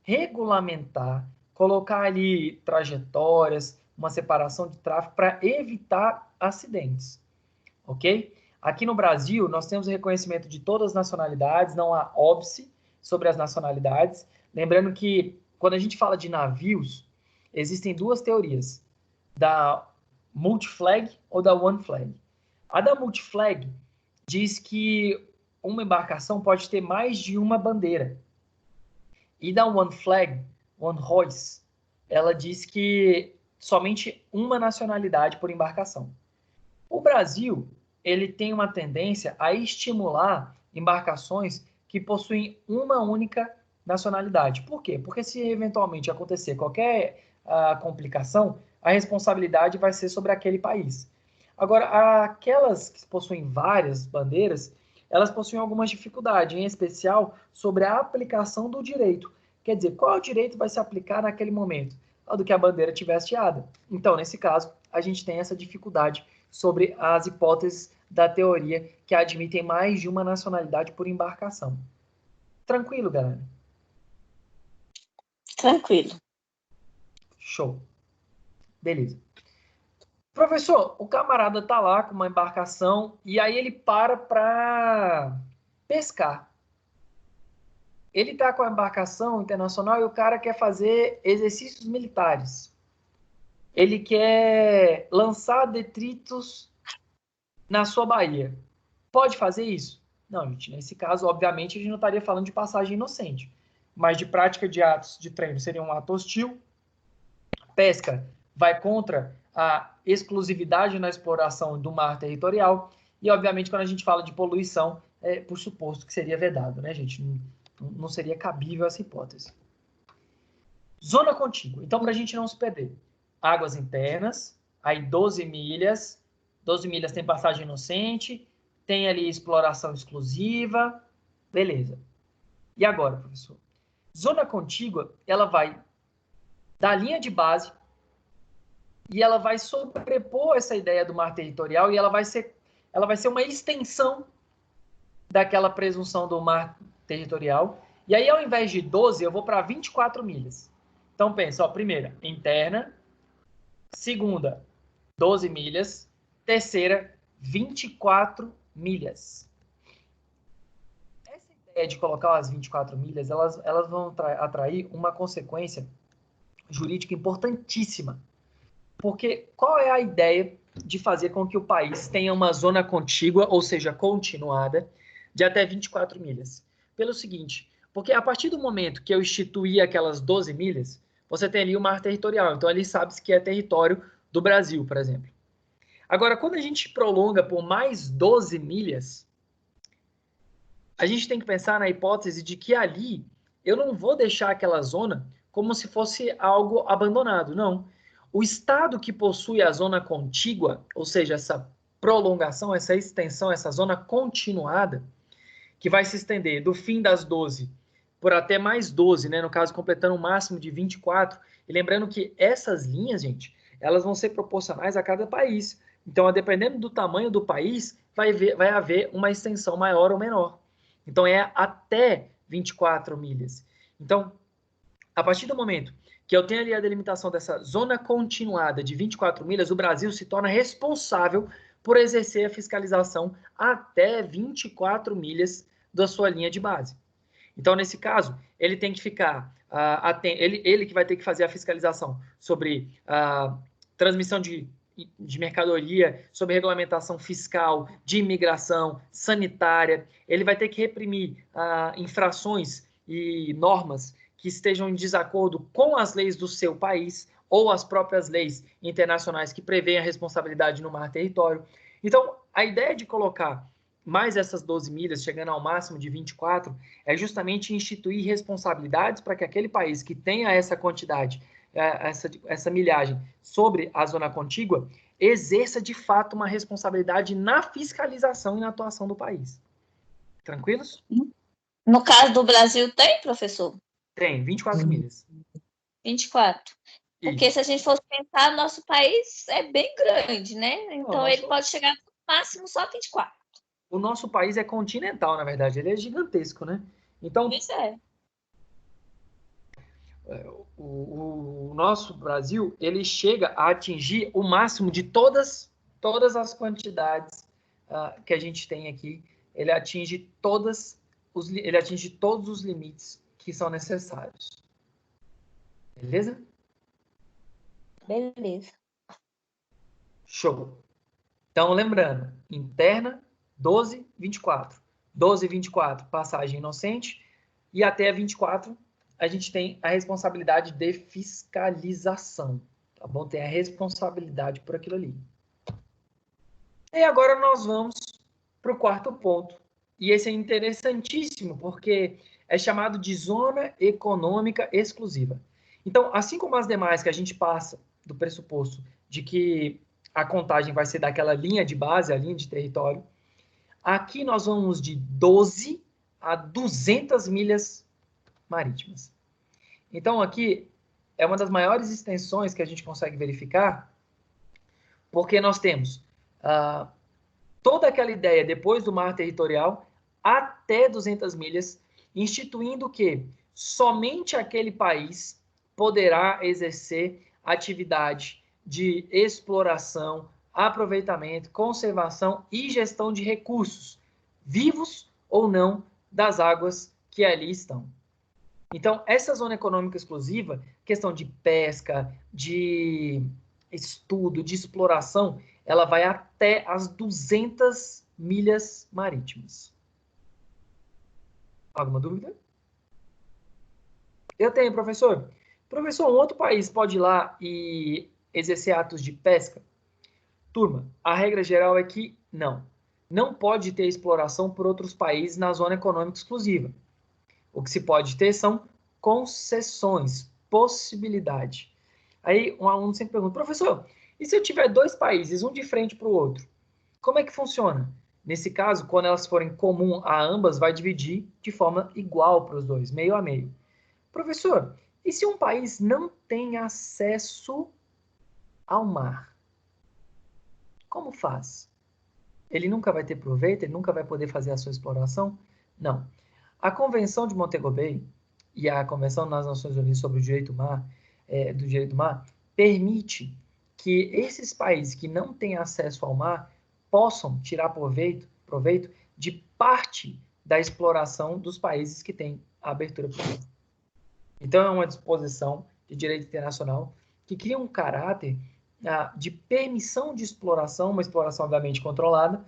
regulamentar, colocar ali trajetórias, uma separação de tráfego para evitar acidentes, ok? Aqui no Brasil, nós temos o reconhecimento de todas as nacionalidades, não há óbice sobre as nacionalidades. Lembrando que, quando a gente fala de navios, existem duas teorias, da multi-flag ou da one-flag. A da multi-flag diz que uma embarcação pode ter mais de uma bandeira. E da one-flag, one-hoist, ela diz que somente uma nacionalidade por embarcação. O Brasil, ele tem uma tendência a estimular embarcações que possuem uma única nacionalidade. Por quê? Porque se eventualmente acontecer qualquer complicação, a responsabilidade vai ser sobre aquele país. Agora, aquelas que possuem várias bandeiras, elas possuem algumas dificuldades, em especial sobre a aplicação do direito. Quer dizer, qual direito vai se aplicar naquele momento? Do que a bandeira estiver hasteada. Então, nesse caso, a gente tem essa dificuldade sobre as hipóteses da teoria que admitem mais de uma nacionalidade por embarcação. Tranquilo, galera? Tranquilo. Show. Beleza. Professor, o camarada tá lá com uma embarcação e aí ele para pescar. Ele tá com a embarcação internacional e o cara quer fazer exercícios militares. Ele quer lançar detritos na sua baía. Pode fazer isso? Não, gente. Nesse caso, obviamente, a gente não estaria falando de passagem inocente, mas de prática de atos de treino. Seria um ato hostil. Pesca vai contra a exclusividade na exploração do mar territorial. E, obviamente, quando a gente fala de poluição, é por suposto que seria vedado, né, gente? Não seria cabível essa hipótese. Zona contígua. Então, para a gente não se perder. Águas internas, aí 12 milhas. 12 milhas tem passagem inocente, tem ali exploração exclusiva. Beleza. E agora, professor? Zona contígua, ela vai da linha de base e ela vai sobrepor essa ideia do mar territorial e ela vai ser uma extensão daquela presunção do mar territorial. E aí, ao invés de 12, eu vou para 24 milhas. Então, pensa, ó, primeira, interna. Segunda, 12 milhas. Terceira, 24 milhas. Essa ideia de colocar as 24 milhas, elas vão atrair uma consequência jurídica importantíssima. Porque qual é a ideia de fazer com que o país tenha uma zona contígua, ou seja, continuada, de até 24 milhas? Pelo seguinte, porque a partir do momento que eu instituí aquelas 12 milhas, você tem ali o mar territorial, então ali sabe-se que é território do Brasil, por exemplo. Agora, quando a gente prolonga por mais 12 milhas, a gente tem que pensar na hipótese de que ali eu não vou deixar aquela zona como se fosse algo abandonado, não. O estado que possui a zona contígua, ou seja, essa prolongação, essa extensão, essa zona continuada, que vai se estender do fim das 12 por até mais 12, né? No caso, completando um máximo de 24. E lembrando que essas linhas, gente, elas vão ser proporcionais a cada país. Então, dependendo do tamanho do país, vai haver uma extensão maior ou menor. Então, é até 24 milhas. Então, a partir do momento que eu tenho ali a delimitação dessa zona continuada de 24 milhas, o Brasil se torna responsável por exercer a fiscalização até 24 milhas da sua linha de base. Então, nesse caso, ele tem que ficar atento, ele que vai ter que fazer a fiscalização sobre transmissão de mercadoria, sobre regulamentação fiscal, de imigração, sanitária. Ele vai ter que reprimir infrações e normas que estejam em desacordo com as leis do seu país ou as próprias leis internacionais que prevêem a responsabilidade no mar território. Então, a ideia de colocar mais essas 12 milhas, chegando ao máximo de 24, é justamente instituir responsabilidades para que aquele país que tenha essa quantidade, essa milhagem sobre a zona contígua, exerça de fato uma responsabilidade na fiscalização e na atuação do país. Tranquilos? No caso do Brasil, tem, professor? Tem, 24 milhas. 24. Porque Isso. se a gente fosse pensar, nosso país é bem grande, né? Então, ele pode chegar no máximo só 24. O nosso país é continental, na verdade. Ele é gigantesco, né? Então, Isso é. O nosso Brasil, ele chega a atingir o máximo de todas as quantidades que a gente tem aqui. Ele atinge todos os limites que são necessários. Beleza? Beleza. Show. Então, lembrando, interna, 12, 24. 12, 24, passagem inocente. E até 24, a gente tem a responsabilidade de fiscalização. Tá bom? Tem a responsabilidade por aquilo ali. E agora nós vamos para o quarto ponto. E esse é interessantíssimo, porque é chamado de zona econômica exclusiva. Então, assim como as demais que a gente passa do pressuposto de que a contagem vai ser daquela linha de base, a linha de território, aqui nós vamos de 12 a 200 milhas marítimas. Então, aqui é uma das maiores extensões que a gente consegue verificar, porque nós temos toda aquela ideia depois do mar territorial até 200 milhas, instituindo que somente aquele país poderá exercer atividade de exploração, aproveitamento, conservação e gestão de recursos, vivos ou não, das águas que ali estão. Então, essa zona econômica exclusiva, questão de pesca, de estudo, de exploração, ela vai até as 200 milhas marítimas. Alguma dúvida? Eu tenho, professor. Professor, um outro país pode ir lá e exercer atos de pesca? Turma, a regra geral é que não. Não pode ter exploração por outros países na zona econômica exclusiva. O que se pode ter são concessões, possibilidade. Aí um aluno sempre pergunta, professor, e se eu tiver dois países, um de frente para o outro? Como é que funciona? Nesse caso, quando elas forem comum a ambas, vai dividir de forma igual para os dois, meio a meio. Professor, e se um país não tem acesso ao mar? Como faz? Ele nunca vai ter proveito? Ele nunca vai poder fazer a sua exploração? Não. A Convenção de Montego Bay e a Convenção das Nações Unidas sobre o Direito do Mar permite que esses países que não têm acesso ao mar possam tirar proveito de parte da exploração dos países que têm a abertura para o mar. Então, é uma disposição de direito internacional que cria um caráter de permissão de exploração, uma exploração obviamente controlada,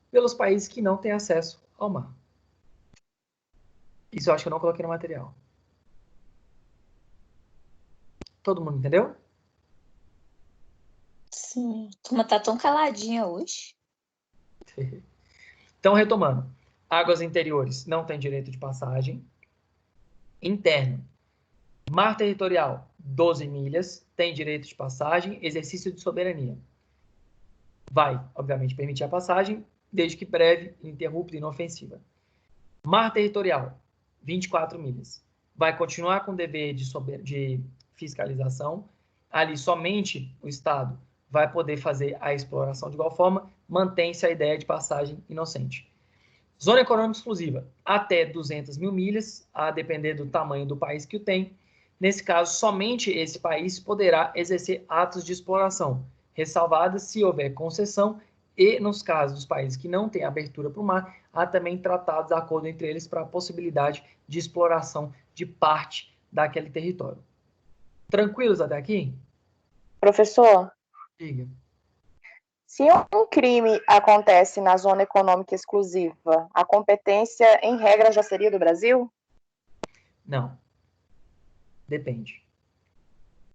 pelos países que não têm acesso ao mar. Isso eu acho que eu não coloquei no material. Todo mundo entendeu? Sim. A turma tá tão caladinha hoje. Então, retomando. Águas interiores não tem direito de passagem. Interno. Mar territorial, 12 milhas, tem direito de passagem, exercício de soberania. Vai, obviamente, permitir a passagem, desde que breve, ininterrupta e inofensiva. Mar territorial, 24 milhas. Vai continuar com o dever de fiscalização. Ali, somente o Estado vai poder fazer a exploração de igual forma, mantém-se a ideia de passagem inocente. Zona econômica exclusiva, até 200 mil milhas, a depender do tamanho do país que o tem. Nesse caso, somente esse país poderá exercer atos de exploração, ressalvadas se houver concessão e, nos casos dos países que não têm abertura para o mar, há também tratados de acordo entre eles para a possibilidade de exploração de parte daquele território. Tranquilos até aqui? Professor, Diga. se um crime acontece na zona econômica exclusiva, a competência, em regra, já seria do Brasil? Não. Depende.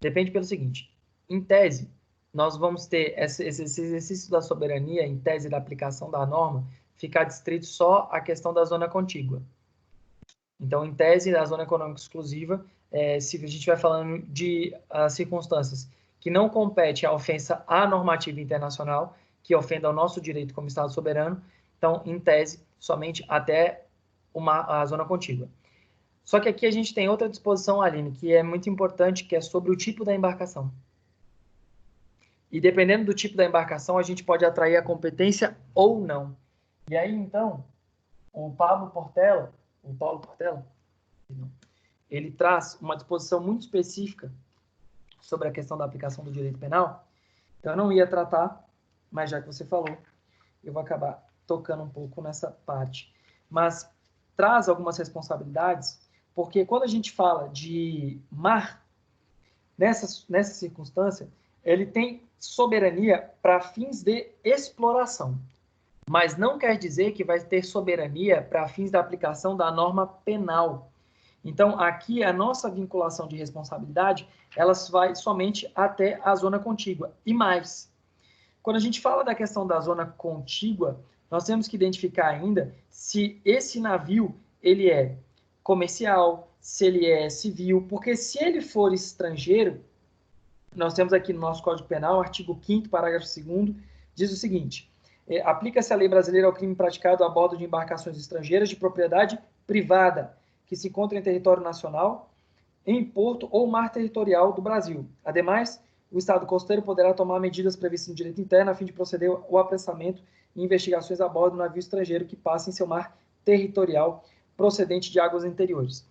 Depende pelo seguinte. Em tese, nós vamos ter esse exercício da soberania, em tese da aplicação da norma, ficar distrito só à questão da zona contígua. Então, em tese, da zona econômica exclusiva, se a gente vai falando de circunstâncias que não compete à ofensa à normativa internacional, que ofenda ao nosso direito como Estado soberano, então, em tese, somente até a zona contígua. Só que aqui a gente tem outra disposição, Aline, que é muito importante, que é sobre o tipo da embarcação. E dependendo do tipo da embarcação, a gente pode atrair a competência ou não. E aí, então, o Paulo Portela, ele traz uma disposição muito específica sobre a questão da aplicação do direito penal. Então, eu não ia tratar, mas já que você falou, eu vou acabar tocando um pouco nessa parte. Mas traz algumas responsabilidades, porque quando a gente fala de mar, nessa circunstância, ele tem soberania para fins de exploração, mas não quer dizer que vai ter soberania para fins da aplicação da norma penal. Então, aqui, a nossa vinculação de responsabilidade, ela vai somente até a zona contígua. E mais, quando a gente fala da questão da zona contígua, nós temos que identificar ainda se esse navio ele é comercial, se ele é civil, porque se ele for estrangeiro, nós temos aqui no nosso Código Penal, artigo 5º, parágrafo 2º, diz o seguinte: aplica-se a lei brasileira ao crime praticado a bordo de embarcações estrangeiras de propriedade privada, que se encontram em território nacional, em porto ou mar territorial do Brasil. Ademais, o Estado costeiro poderá tomar medidas previstas no direito interno a fim de proceder ao apressamento e investigações a bordo do navio estrangeiro que passe em seu mar territorial procedente de águas interiores.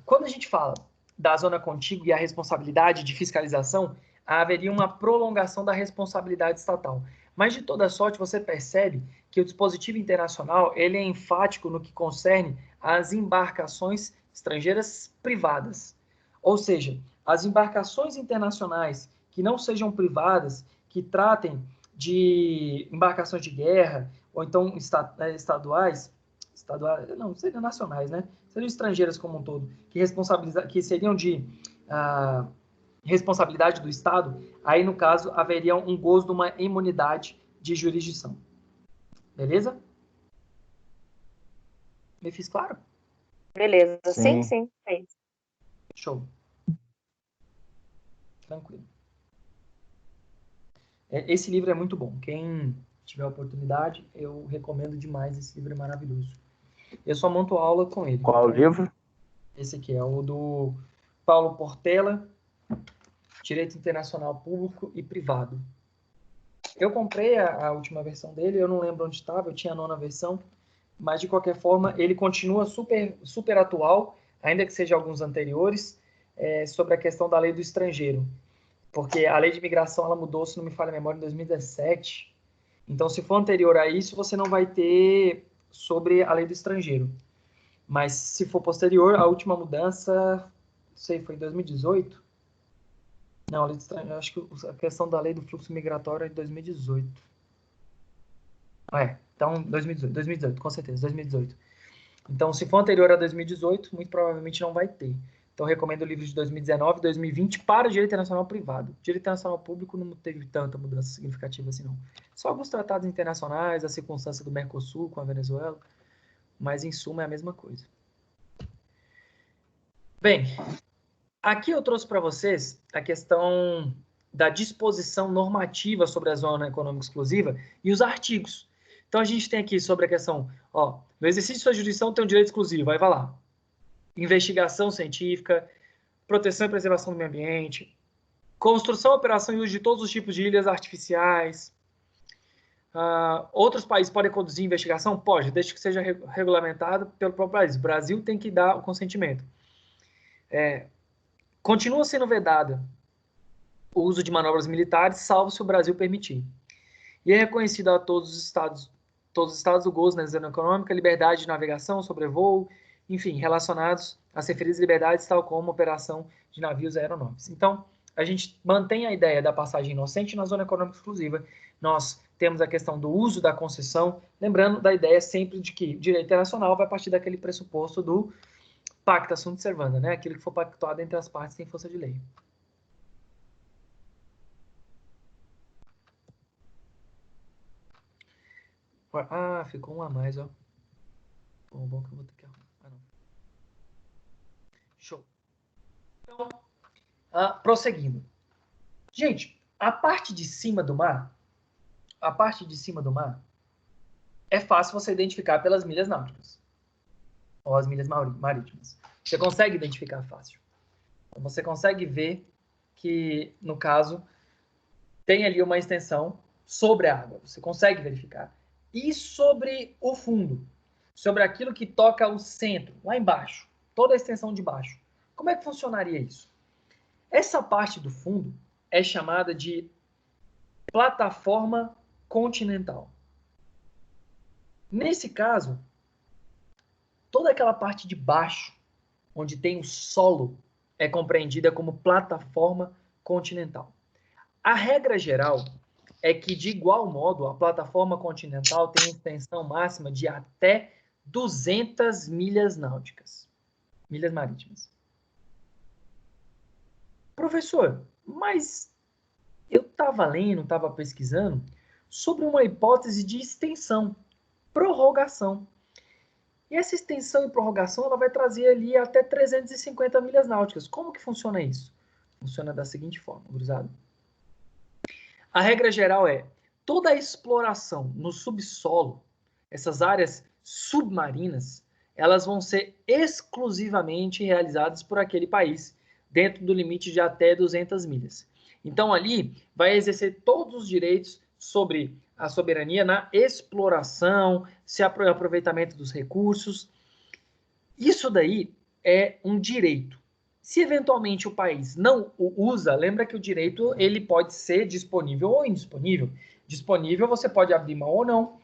Quando a gente fala da zona contígua e a responsabilidade de fiscalização, haveria uma prolongação da responsabilidade estatal. Mas, de toda sorte, você percebe que o dispositivo internacional ele é enfático no que concerne às embarcações estrangeiras privadas. Ou seja, as embarcações internacionais que não sejam privadas, que tratem de embarcações de guerra, ou então estaduais, não, seriam nacionais, né? Seriam estrangeiras como um todo, que seriam de responsabilidade do Estado, aí, no caso, haveria um gozo de uma imunidade de jurisdição. Beleza? Me fiz claro? Beleza. Sim. Show. Tranquilo. Esse livro é muito bom. Quem tiver oportunidade, eu recomendo demais. Esse livro é maravilhoso. Eu só monto aula com ele. Qual livro? Esse aqui é o do Paulo Portela, Direito Internacional Público e Privado. Eu comprei a última versão dele, eu não lembro onde estava, eu tinha a 9ª versão, mas de qualquer forma ele continua super atual, ainda que seja alguns anteriores, sobre a questão da lei do estrangeiro. Porque a lei de imigração ela mudou, se não me falha a memória, em 2017. Então, se for anterior a isso, você não vai ter sobre a lei do estrangeiro. Mas se for posterior, a última mudança, não sei, foi em 2018? Não, a lei do estrangeiro, acho que a questão da lei do fluxo migratório é de 2018. Então 2018, com certeza, 2018. Então, se for anterior a 2018, muito provavelmente não vai ter. Então, eu recomendo o livro de 2019 e 2020 para o direito internacional privado. Direito internacional público não teve tanta mudança significativa assim, não. Só alguns tratados internacionais, a circunstância do Mercosul com a Venezuela, mas, em suma, é a mesma coisa. Bem, aqui eu trouxe para vocês a questão da disposição normativa sobre a zona econômica exclusiva e os artigos. Então, a gente tem aqui sobre a questão, no exercício de sua jurisdição tem um direito exclusivo, aí vai lá. Investigação científica, proteção e preservação do meio ambiente, construção, operação e uso de todos os tipos de ilhas artificiais. Outros países podem conduzir investigação? Pode, desde que seja regulamentado pelo próprio país. O Brasil tem que dar o consentimento. Continua sendo vedada o uso de manobras militares, salvo se o Brasil permitir. E é reconhecido a todos os estados o gozo na zona econômica, liberdade de navegação, sobrevoo, enfim, relacionados às referidas liberdades, tal como operação de navios aeronaves. Então, a gente mantém a ideia da passagem inocente na zona econômica exclusiva. Nós temos a questão do uso da concessão, lembrando da ideia sempre de que direito internacional vai partir daquele pressuposto do pacta sunt servanda, né? Aquilo que for pactuado entre as partes tem força de lei. Ficou um a mais, ó. Bom que eu vou ter que arrumar. Não. Show. Então, prosseguindo. Gente, a parte de cima do mar é fácil você identificar pelas milhas náuticas. Ou as milhas marítimas. Você consegue identificar fácil. Então, você consegue ver que, no caso, tem ali uma extensão sobre a água. Você consegue verificar. E sobre o fundo, sobre aquilo que toca o centro, lá embaixo, toda a extensão de baixo. Como é que funcionaria isso? Essa parte do fundo é chamada de plataforma continental. Nesse caso, toda aquela parte de baixo, onde tem o solo, é compreendida como plataforma continental. A regra geral é que, de igual modo, a plataforma continental tem extensão máxima de até 200 milhas náuticas. milhas marítimas. Professor, mas eu estava lendo, estava pesquisando sobre uma hipótese de extensão, prorrogação. E essa extensão e prorrogação ela vai trazer ali até 350 milhas náuticas. Como que funciona isso? Funciona da seguinte forma, gurizada. A regra geral é, toda a exploração no subsolo, essas áreas submarinas, elas vão ser exclusivamente realizadas por aquele país, dentro do limite de até 200 milhas. Então, ali, vai exercer todos os direitos sobre a soberania na exploração, se aproveitamento dos recursos. Isso daí é um direito. Se eventualmente o país não o usa, lembra que o direito ele pode ser disponível ou indisponível. Disponível você pode abrir mão ou não.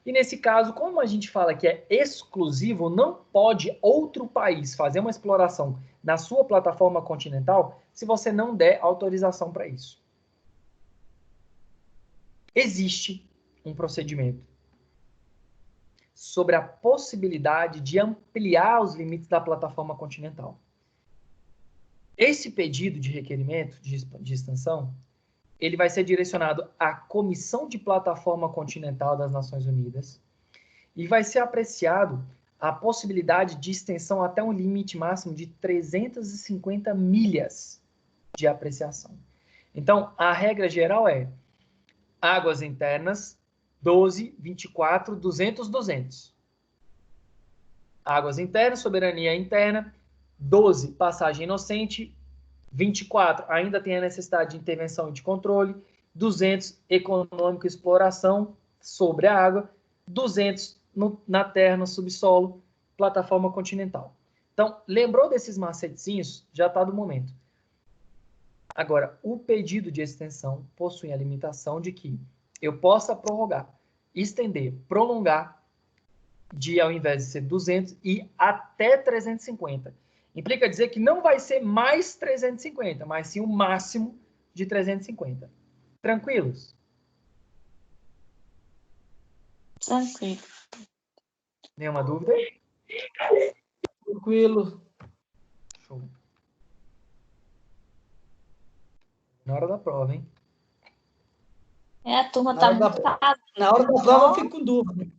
E nesse caso, como a gente fala que é exclusivo, não pode outro país fazer uma exploração na sua plataforma continental se você não der autorização para isso. Existe um procedimento sobre a possibilidade de ampliar os limites da plataforma continental. Esse pedido de requerimento de extensão, ele vai ser direcionado à Comissão de Plataforma Continental das Nações Unidas e vai ser apreciado a possibilidade de extensão até um limite máximo de 350 milhas de apreciação. Então, a regra geral é águas internas, 12, 24, 200, 200. Águas internas, soberania interna, 12, passagem inocente, 24, ainda tem a necessidade de intervenção e de controle, 200, econômico e exploração sobre a água, 200 na terra, no subsolo, plataforma continental. Então, lembrou desses macetezinhos? Já está do momento. Agora, o pedido de extensão possui a limitação de que eu possa prorrogar, estender, prolongar de, ao invés de ser 200, e até 350. Implica dizer que não vai ser mais 350, mas sim o máximo de 350. Tranquilos? Tranquilo. Nenhuma dúvida? Tranquilo. Show. Na hora da prova, hein? É, a turma Na tá hora da- muito... Na hora da prova eu fico com dúvida.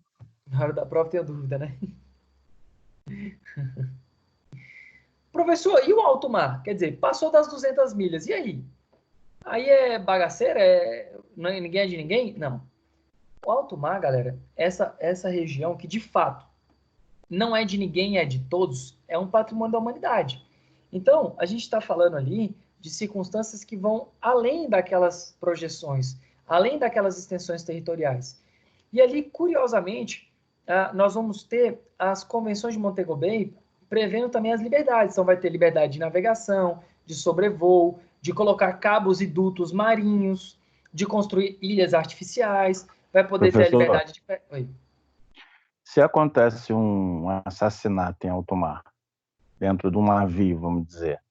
Na hora da prova tem a dúvida, né? Professor, e o alto mar? Quer dizer, passou das 200 milhas, e aí? Aí é bagaceira? Ninguém é de ninguém? Não. O alto mar, galera, essa região que de fato não é de ninguém, é de todos, é um patrimônio da humanidade. Então, a gente está falando ali de circunstâncias que vão além daquelas projeções, além daquelas extensões territoriais. E ali, curiosamente, nós vamos ter as convenções de Montego Bay prevendo também as liberdades. Então, vai ter liberdade de navegação, de sobrevoo, de colocar cabos e dutos marinhos, de construir ilhas artificiais, vai poder ter a Professor, liberdade de... Oi. se acontece um assassinato em alto mar, dentro de um navio, vamos dizer,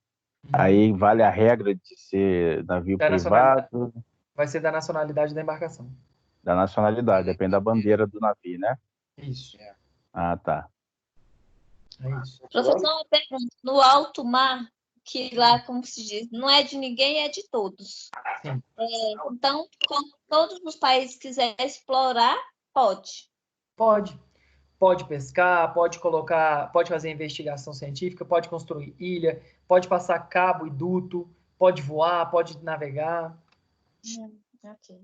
aí vale a regra de ser navio Da privado, vai ser da nacionalidade da embarcação. da nacionalidade, depende da bandeira do navio, né? Isso. Ah, tá. É isso. Professor, uma pergunta. No alto mar, que lá, como se diz, não é de ninguém, é de todos. Sim. Então, quando todos os países quiserem explorar, pode. Pode. Pode pescar, pode colocar, pode fazer investigação científica, pode construir ilha, pode passar cabo e duto, pode voar, pode navegar. Ok.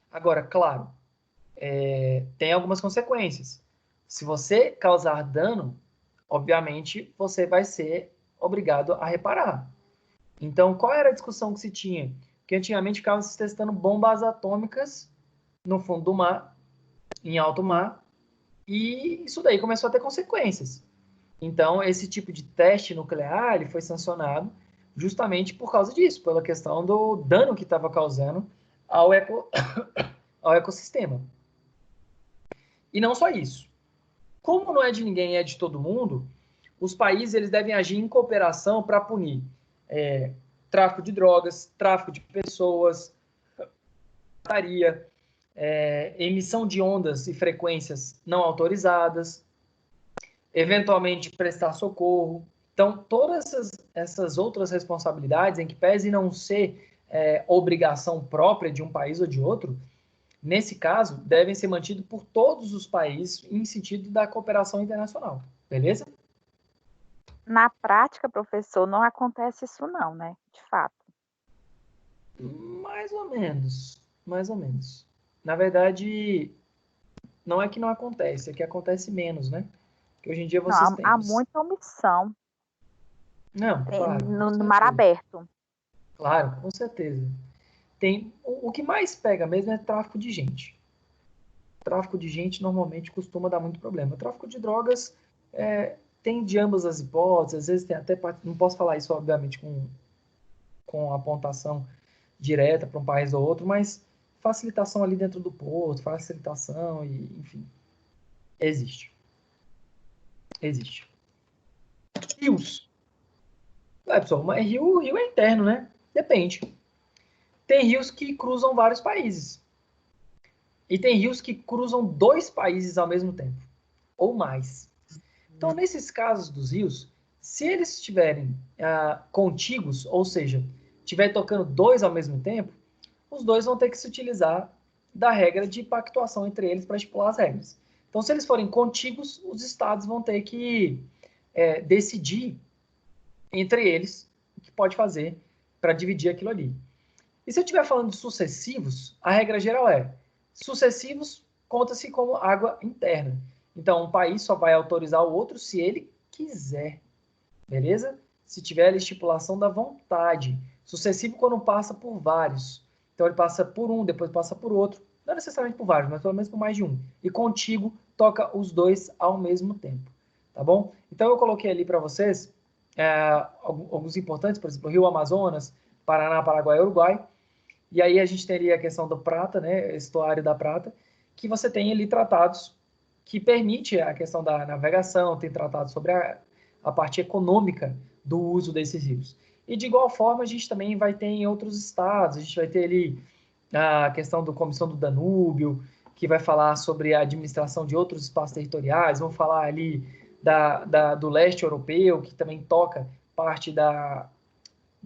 Agora, claro, tem algumas consequências. Se você causar dano, obviamente você vai ser obrigado a reparar. Então, qual era a discussão que se tinha? Que antigamente ficava se testando bombas atômicas no fundo do mar, em alto mar, e isso daí começou a ter consequências. Então, esse tipo de teste nuclear ele foi sancionado justamente por causa disso, pela questão do dano que estava causando ao ecossistema. E não só isso. Como não é de ninguém, é de todo mundo, os países eles devem agir em cooperação para punir tráfico de drogas, tráfico de pessoas, pirataria, emissão de ondas e frequências não autorizadas, eventualmente prestar socorro. Então, todas essas outras responsabilidades, em que pese não ser obrigação própria de um país ou de outro, nesse caso, devem ser mantidos por todos os países em sentido da cooperação internacional. Beleza? Na prática, professor, não acontece isso não, né? De fato. Mais ou menos. Mais ou menos. Na verdade, não é que não acontece, é que acontece menos, né? Porque hoje em dia vocês Não, têm... há muita omissão Não, claro. no mar aberto. Claro, com certeza. O que mais pega mesmo é tráfico de gente. Tráfico de gente normalmente costuma dar muito problema. O tráfico de drogas tem de ambas as hipóteses, às vezes tem até, não posso falar isso obviamente com apontação direta para um país ou outro, mas facilitação ali dentro do porto, facilitação e enfim, existe. Rios. Pessoal, mas rio é interno, né? Depende. Tem rios que cruzam vários países. E tem rios que cruzam 2 países ao mesmo tempo, ou mais. Então, nesses casos dos rios, se eles estiverem contíguos, ou seja, estiver tocando 2 ao mesmo tempo, os 2 vão ter que se utilizar da regra de pactuação entre eles para estipular as regras. Então, se eles forem contíguos, os estados vão ter que decidir entre eles o que pode fazer para dividir aquilo ali. E se eu estiver falando de sucessivos, a regra geral é: sucessivos conta-se como água interna. Então, um país só vai autorizar o outro se ele quiser. Beleza? Se tiver a estipulação da vontade. Sucessivo quando passa por vários. Então, ele passa por um, depois passa por outro. Não necessariamente por vários, mas pelo menos por mais de um. E contigo toca os 2 ao mesmo tempo. Tá bom? Então, eu coloquei ali para vocês alguns importantes, por exemplo, Rio Amazonas, Paraná, Paraguai e Uruguai. E aí a gente teria a questão do Prata, né, estuário da Prata, que você tem ali tratados que permite a questão da navegação, tem tratados sobre a parte econômica do uso desses rios. E de igual forma a gente também vai ter em outros estados, a gente vai ter ali a questão da Comissão do Danúbio, que vai falar sobre a administração de outros espaços territoriais, vão falar ali do leste europeu, que também toca parte da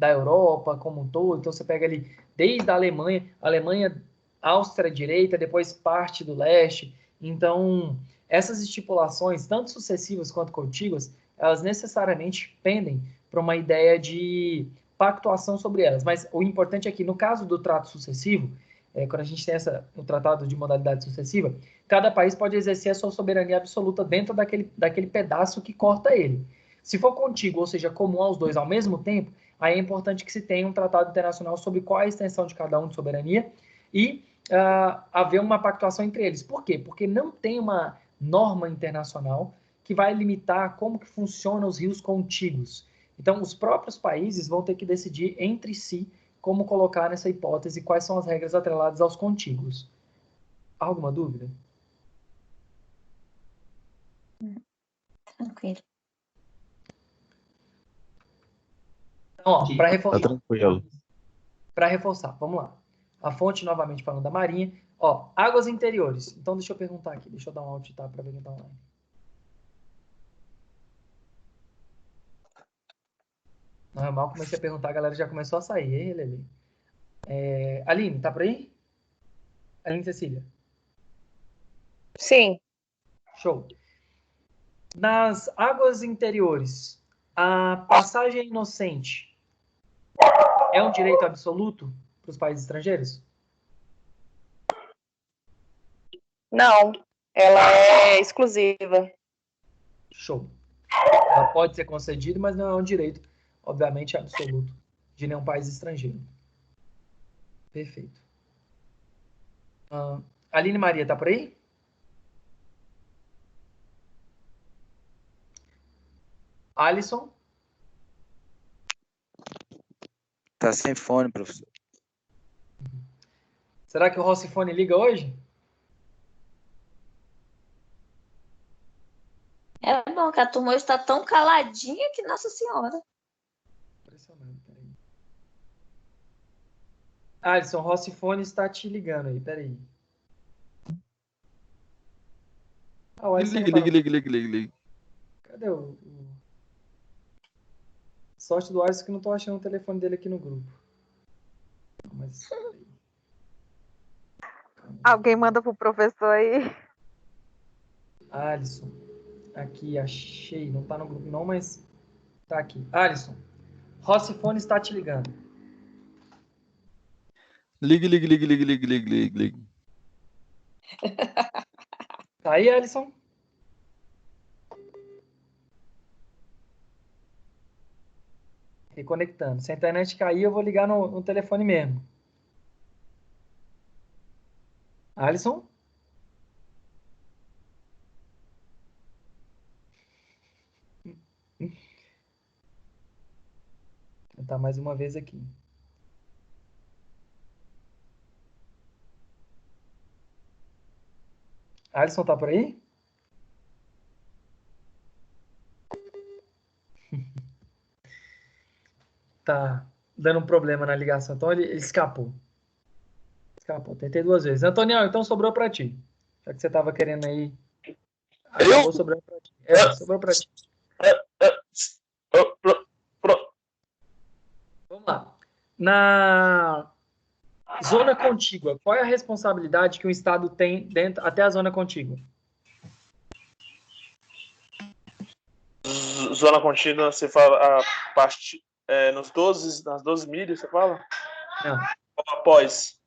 Europa como um todo. Então você pega ali desde a Alemanha, Áustria direita, depois parte do leste. Então, essas estipulações, tanto sucessivas quanto contíguas, elas necessariamente pendem para uma ideia de pactuação sobre elas. Mas o importante é que, no caso do trato sucessivo, quando a gente tem o tratado de modalidade sucessiva, cada país pode exercer a sua soberania absoluta dentro daquele pedaço que corta ele. Se for contíguo, ou seja, comum aos 2 ao mesmo tempo, aí é importante que se tenha um tratado internacional sobre qual é a extensão de cada um de soberania e haver uma pactuação entre eles. Por quê? Porque não tem uma norma internacional que vai limitar como que funcionam os rios contíguos. Então, os próprios países vão ter que decidir entre si como colocar nessa hipótese quais são as regras atreladas aos contíguos. Alguma dúvida? Tranquilo. Então, para reforçar. Tá tranquilo. Para reforçar, vamos lá. A fonte, novamente falando da Marinha. Águas interiores. Então, deixa eu perguntar aqui. Deixa eu dar um alt tab para ver quem está online. Normal, comecei a perguntar, a galera já começou a sair. Ei, Lele. Aline, tá por aí? Aline Cecília. Sim. Show. Nas águas interiores, a passagem inocente é um direito absoluto para os países estrangeiros? Não, ela é exclusiva. Show. Ela pode ser concedida, mas não é um direito, obviamente, absoluto de nenhum país estrangeiro. Perfeito. Aline Maria, tá por aí? Alisson? Tá sem fone, professor. Será que o Rossifone liga hoje? É bom que a turma hoje está tão caladinha que, Nossa Senhora. Impressionante, peraí. Alisson, Rossifone está te ligando aí, peraí. Liga. Cadê o... Sorte do Alisson que não tô achando o telefone dele aqui no grupo. Mas... Alguém manda pro professor aí. Alisson. Aqui, achei. Não tá no grupo não, mas tá aqui. Alisson, Rossifone está te ligando. Ligue. Tá aí, Alisson? Reconectando. Se a internet cair, eu vou ligar no telefone mesmo. Alisson? Vou tentar mais uma vez aqui. Alisson tá por aí? Tá dando um problema na ligação. Então ele escapou. Escapou. Tentei 2 vezes. Antoniel, então sobrou pra ti. Já que você tava querendo aí. Acabou sobrando pra ti. Sobrou pra ti. Vamos lá. Na zona contígua, qual é a responsabilidade que o Estado tem dentro até a zona contígua? Zona contínua, você fala a parte nas 12 milhas, você fala? Não. Ou após?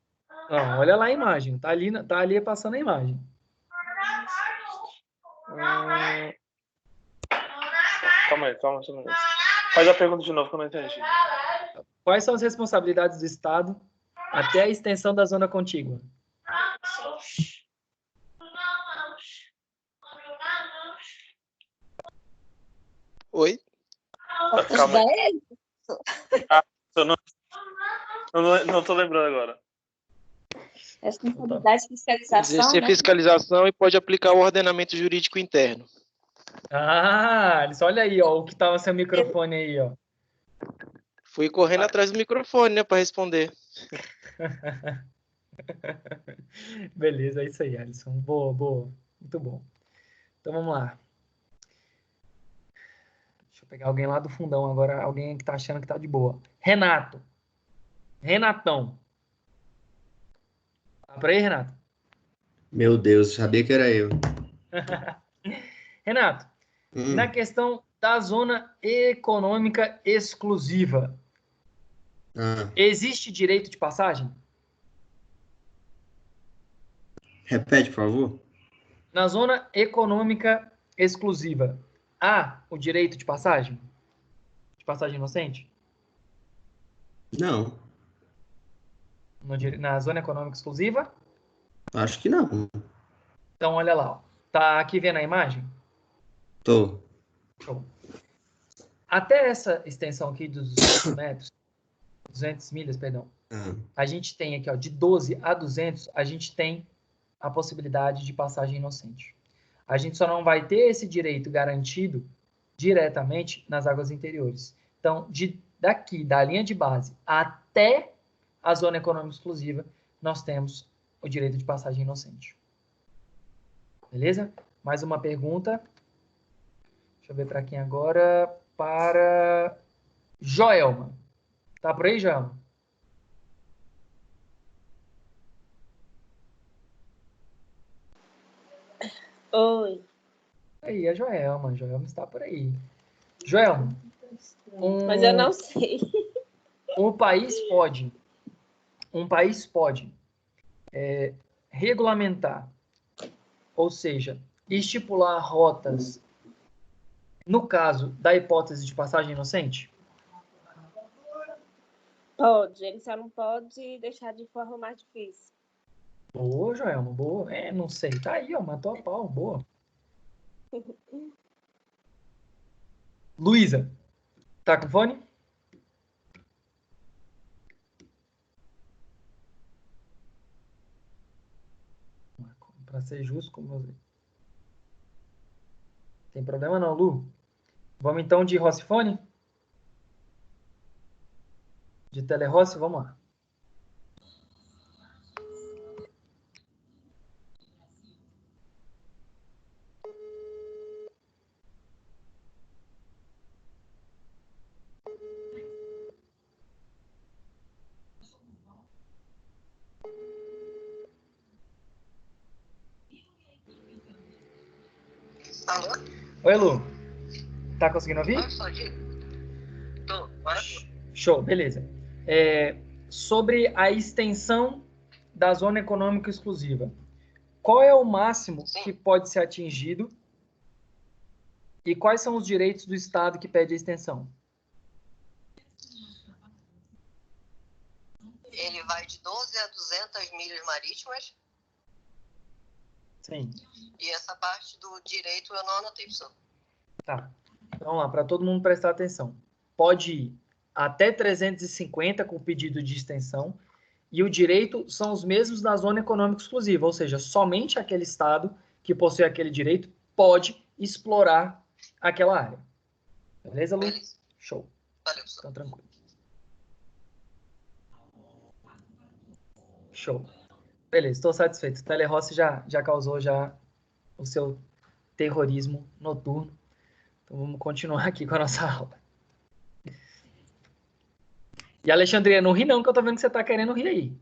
Não, olha lá a imagem. Tá ali passando a imagem. Calma aí. Faz a pergunta de novo que eu não entendi. Quais são as responsabilidades do Estado até a extensão da zona contígua? Oi? Calma aí. Eu não tô lembrando agora. Responsabilidade de fiscalização, Exercer né? fiscalização e pode aplicar o ordenamento jurídico interno. Olha aí, ó, o que tava seu microfone aí, ó. Fui correndo atrás do microfone, né, para responder. Beleza, é isso aí, Alisson. Boa. Muito bom. Então vamos lá. Deixa eu pegar alguém lá do fundão agora, alguém que tá achando que tá de boa. Renatão. Tá por aí, Renato? Meu Deus, sabia que era eu. Renato, na questão da zona econômica exclusiva, existe direito de passagem? Repete, por favor. Na zona econômica exclusiva, há o direito de passagem? De passagem inocente? Não. Na zona econômica exclusiva? Acho que não. Então, olha lá. Ó. Tá aqui vendo a imagem? Tô. Show. Até essa extensão aqui dos 200 milhas, perdão, a gente tem aqui, ó, de 12 a 200, a gente tem a possibilidade de passagem inocente. A gente só não vai ter esse direito garantido diretamente nas águas interiores. Então, daqui, da linha de base até a zona econômica exclusiva, nós temos o direito de passagem inocente. Beleza? Mais uma pergunta. Deixa eu ver para quem agora. Para Joelma. Tá por aí, Joelma? Oi. Aí, a Joelma. A Joelma está por aí. Joelma. Mas eu não sei. Um país pode regulamentar, ou seja, estipular rotas, no caso da hipótese de passagem inocente? Pode, ele só não pode deixar de forma mais difícil. Boa, Joelma, boa. Não sei. Tá aí, ó, matou a pau, boa. Luísa, tá com fone? Para ser justo com você. Tem problema não, Lu? Vamos então de Rossifone? De Telerossi, vamos lá. Oi, Lu. Tá conseguindo ouvir? Tô. Show, beleza. Sobre a extensão da zona econômica exclusiva. Qual é o máximo que pode ser atingido e quais são os direitos do Estado que pede a extensão? Ele vai de 12 a 200 milhas marítimas. Sim. E essa parte do direito eu não anotei, professor. Tá. Então, vamos lá, para todo mundo prestar atenção. Pode ir até 350 com pedido de extensão e o direito são os mesmos da zona econômica exclusiva, ou seja, somente aquele Estado que possui aquele direito pode explorar aquela área. Beleza, Lu? Beleza. Show. Valeu, professor. Então, tranquilo. Show. Beleza, estou satisfeito. O Telerossi já causou o seu terrorismo noturno. Então, vamos continuar aqui com a nossa aula. E, Alexandria, não ri não, que eu tô vendo que você tá querendo rir aí.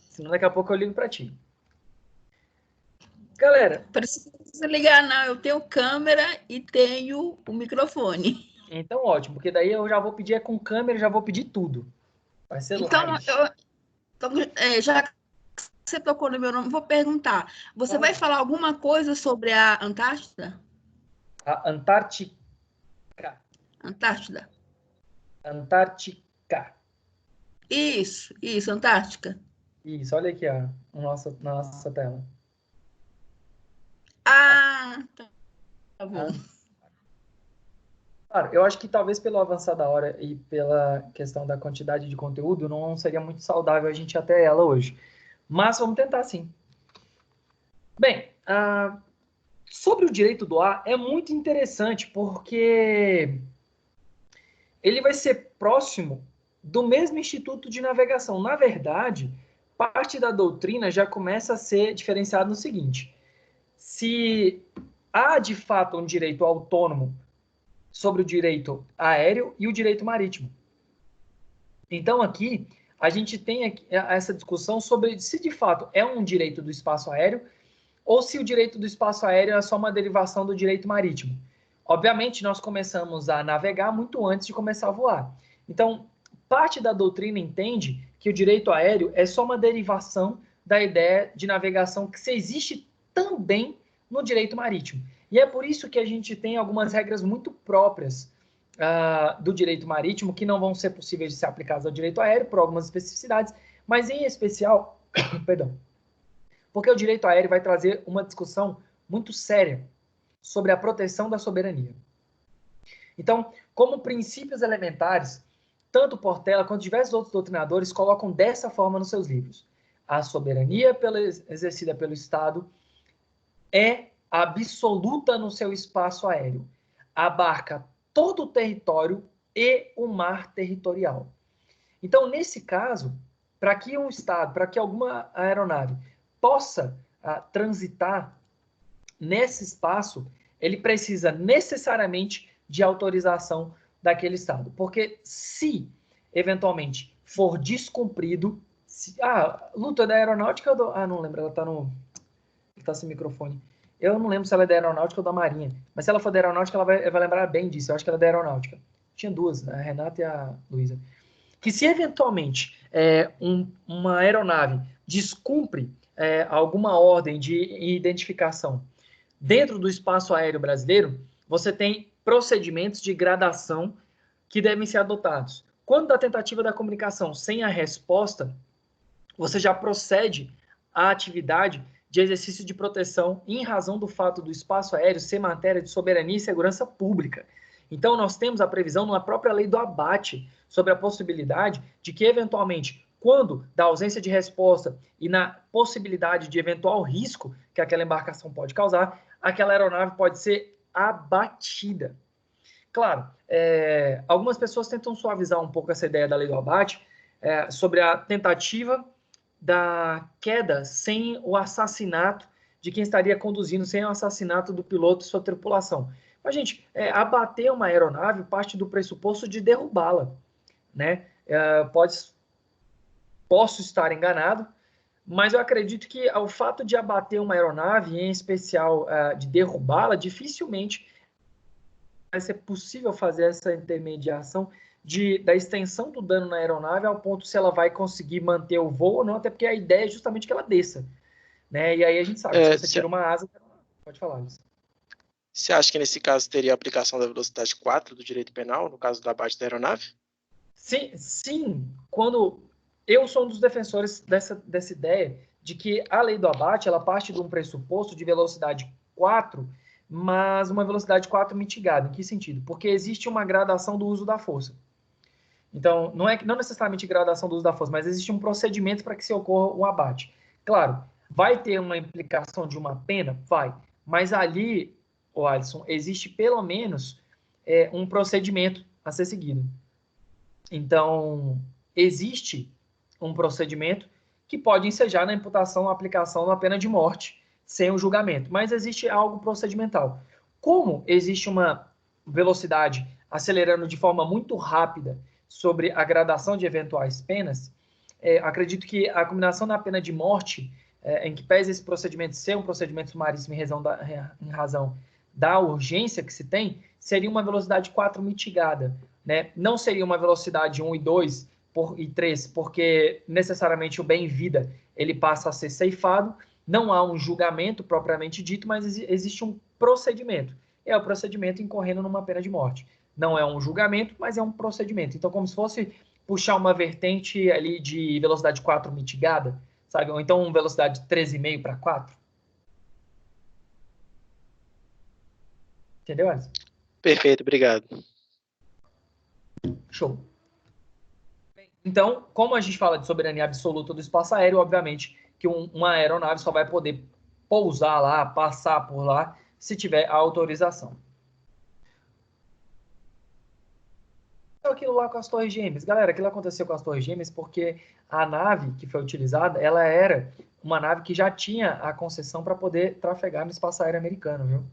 Senão, daqui a pouco eu ligo para ti. Galera... Precisa ligar, não. Eu tenho câmera e tenho o microfone. Então, ótimo, porque daí eu já vou pedir com câmera, já vou pedir tudo. Vai ser live. Já que você tocou no meu nome, vou perguntar. Você vai falar alguma coisa sobre a Antártida? A Antártica. Antártida. Antártica. Isso, Antártica. Isso, olha aqui, ó, na nossa tela. Ah, tá bom. Claro, eu acho que talvez pelo avançar da hora e pela questão da quantidade de conteúdo, não seria muito saudável a gente ir até ela hoje. Mas vamos tentar sim. Bem, sobre o direito do ar, é muito interessante porque ele vai ser próximo do mesmo Instituto de Navegação. Na verdade, parte da doutrina já começa a ser diferenciada no seguinte: se há, de fato, um direito autônomo sobre o direito aéreo e o direito marítimo. Então, aqui, a gente tem essa discussão sobre se, de fato, é um direito do espaço aéreo ou se o direito do espaço aéreo é só uma derivação do direito marítimo. Obviamente, nós começamos a navegar muito antes de começar a voar. Então, parte da doutrina entende que o direito aéreo é só uma derivação da ideia de navegação que existe também no direito marítimo. E é por isso que a gente tem algumas regras muito próprias do direito marítimo que não vão ser possíveis de ser aplicadas ao direito aéreo por algumas especificidades, mas em especial, perdão, porque o direito aéreo vai trazer uma discussão muito séria sobre a proteção da soberania. Então, como princípios elementares, tanto Portela quanto diversos outros doutrinadores colocam dessa forma nos seus livros. A soberania exercida pelo Estado é absoluta no seu espaço aéreo. Abarca todo o território e o mar territorial. Então, nesse caso, para que um Estado, para que alguma aeronave possa transitar nesse espaço, ele precisa necessariamente de autorização daquele Estado. Porque se, eventualmente, for descumprido... luta da aeronáutica ou do... não lembro, ela está sem microfone. Eu não lembro se ela é da aeronáutica ou da marinha, mas se ela for da aeronáutica, ela vai lembrar bem disso. Eu acho que ela é da aeronáutica. Tinha duas, a Renata e a Luísa. Que se, eventualmente, uma aeronave descumpre alguma ordem de identificação dentro do espaço aéreo brasileiro, você tem procedimentos de gradação que devem ser adotados. Quando da tentativa da comunicação sem a resposta, você já procede à atividade de exercício de proteção em razão do fato do espaço aéreo ser matéria de soberania e segurança pública. Então, nós temos a previsão na própria lei do abate sobre a possibilidade de que, eventualmente, quando da ausência de resposta e na possibilidade de eventual risco que aquela embarcação pode causar, aquela aeronave pode ser abatida. Claro, algumas pessoas tentam suavizar um pouco essa ideia da lei do abate sobre a tentativa da queda sem o assassinato de quem estaria conduzindo, sem o assassinato do piloto e sua tripulação. Mas, gente, abater uma aeronave parte do pressuposto de derrubá-la, né? Posso estar enganado, mas eu acredito que o fato de abater uma aeronave, em especial de derrubá-la, dificilmente vai ser possível fazer essa intermediação da extensão do dano na aeronave ao ponto se ela vai conseguir manter o voo ou não, até porque a ideia é justamente que ela desça, né? E aí a gente sabe, se você tira uma asa... Pode falar, Luiz. Você acha que nesse caso teria aplicação da velocidade 4 do direito penal, no caso do abate da aeronave? Sim. Quando eu sou um dos defensores dessa ideia de que a lei do abate, ela parte de um pressuposto de velocidade 4, mas uma velocidade 4 mitigada. Em que sentido? Porque existe uma gradação do uso da força. Então, não necessariamente gradação do uso da força, mas existe um procedimento para que se ocorra o abate. Claro, vai ter uma implicação de uma pena? Vai. Mas ali, Alisson, existe pelo menos um procedimento a ser seguido. Então, existe um procedimento que pode ensejar na imputação ou aplicação da pena de morte sem o julgamento, mas existe algo procedimental. Como existe uma velocidade acelerando de forma muito rápida sobre a gradação de eventuais penas, acredito que a combinação da pena de morte, em que pese esse procedimento ser um procedimento sumaríssimo em razão da urgência que se tem, seria uma velocidade 4 mitigada, né? Não seria uma velocidade 1 e 2 e 3, porque necessariamente o bem-vida ele passa a ser ceifado, não há um julgamento propriamente dito, mas existe um procedimento. É o procedimento incorrendo numa pena de morte. Não é um julgamento, mas é um procedimento. Então, como se fosse puxar uma vertente ali de velocidade 4 mitigada, sabe? Ou então velocidade 13,5 para 4. Entendeu, Alisson? Perfeito, obrigado. Show. Então, como a gente fala de soberania absoluta do espaço aéreo, obviamente que uma aeronave só vai poder pousar lá, passar por lá, se tiver a autorização. Aquilo lá com as Torres Gêmeas. Galera, aquilo aconteceu com as Torres Gêmeas porque a nave que foi utilizada, ela era uma nave que já tinha a concessão para poder trafegar no espaço aéreo americano, viu?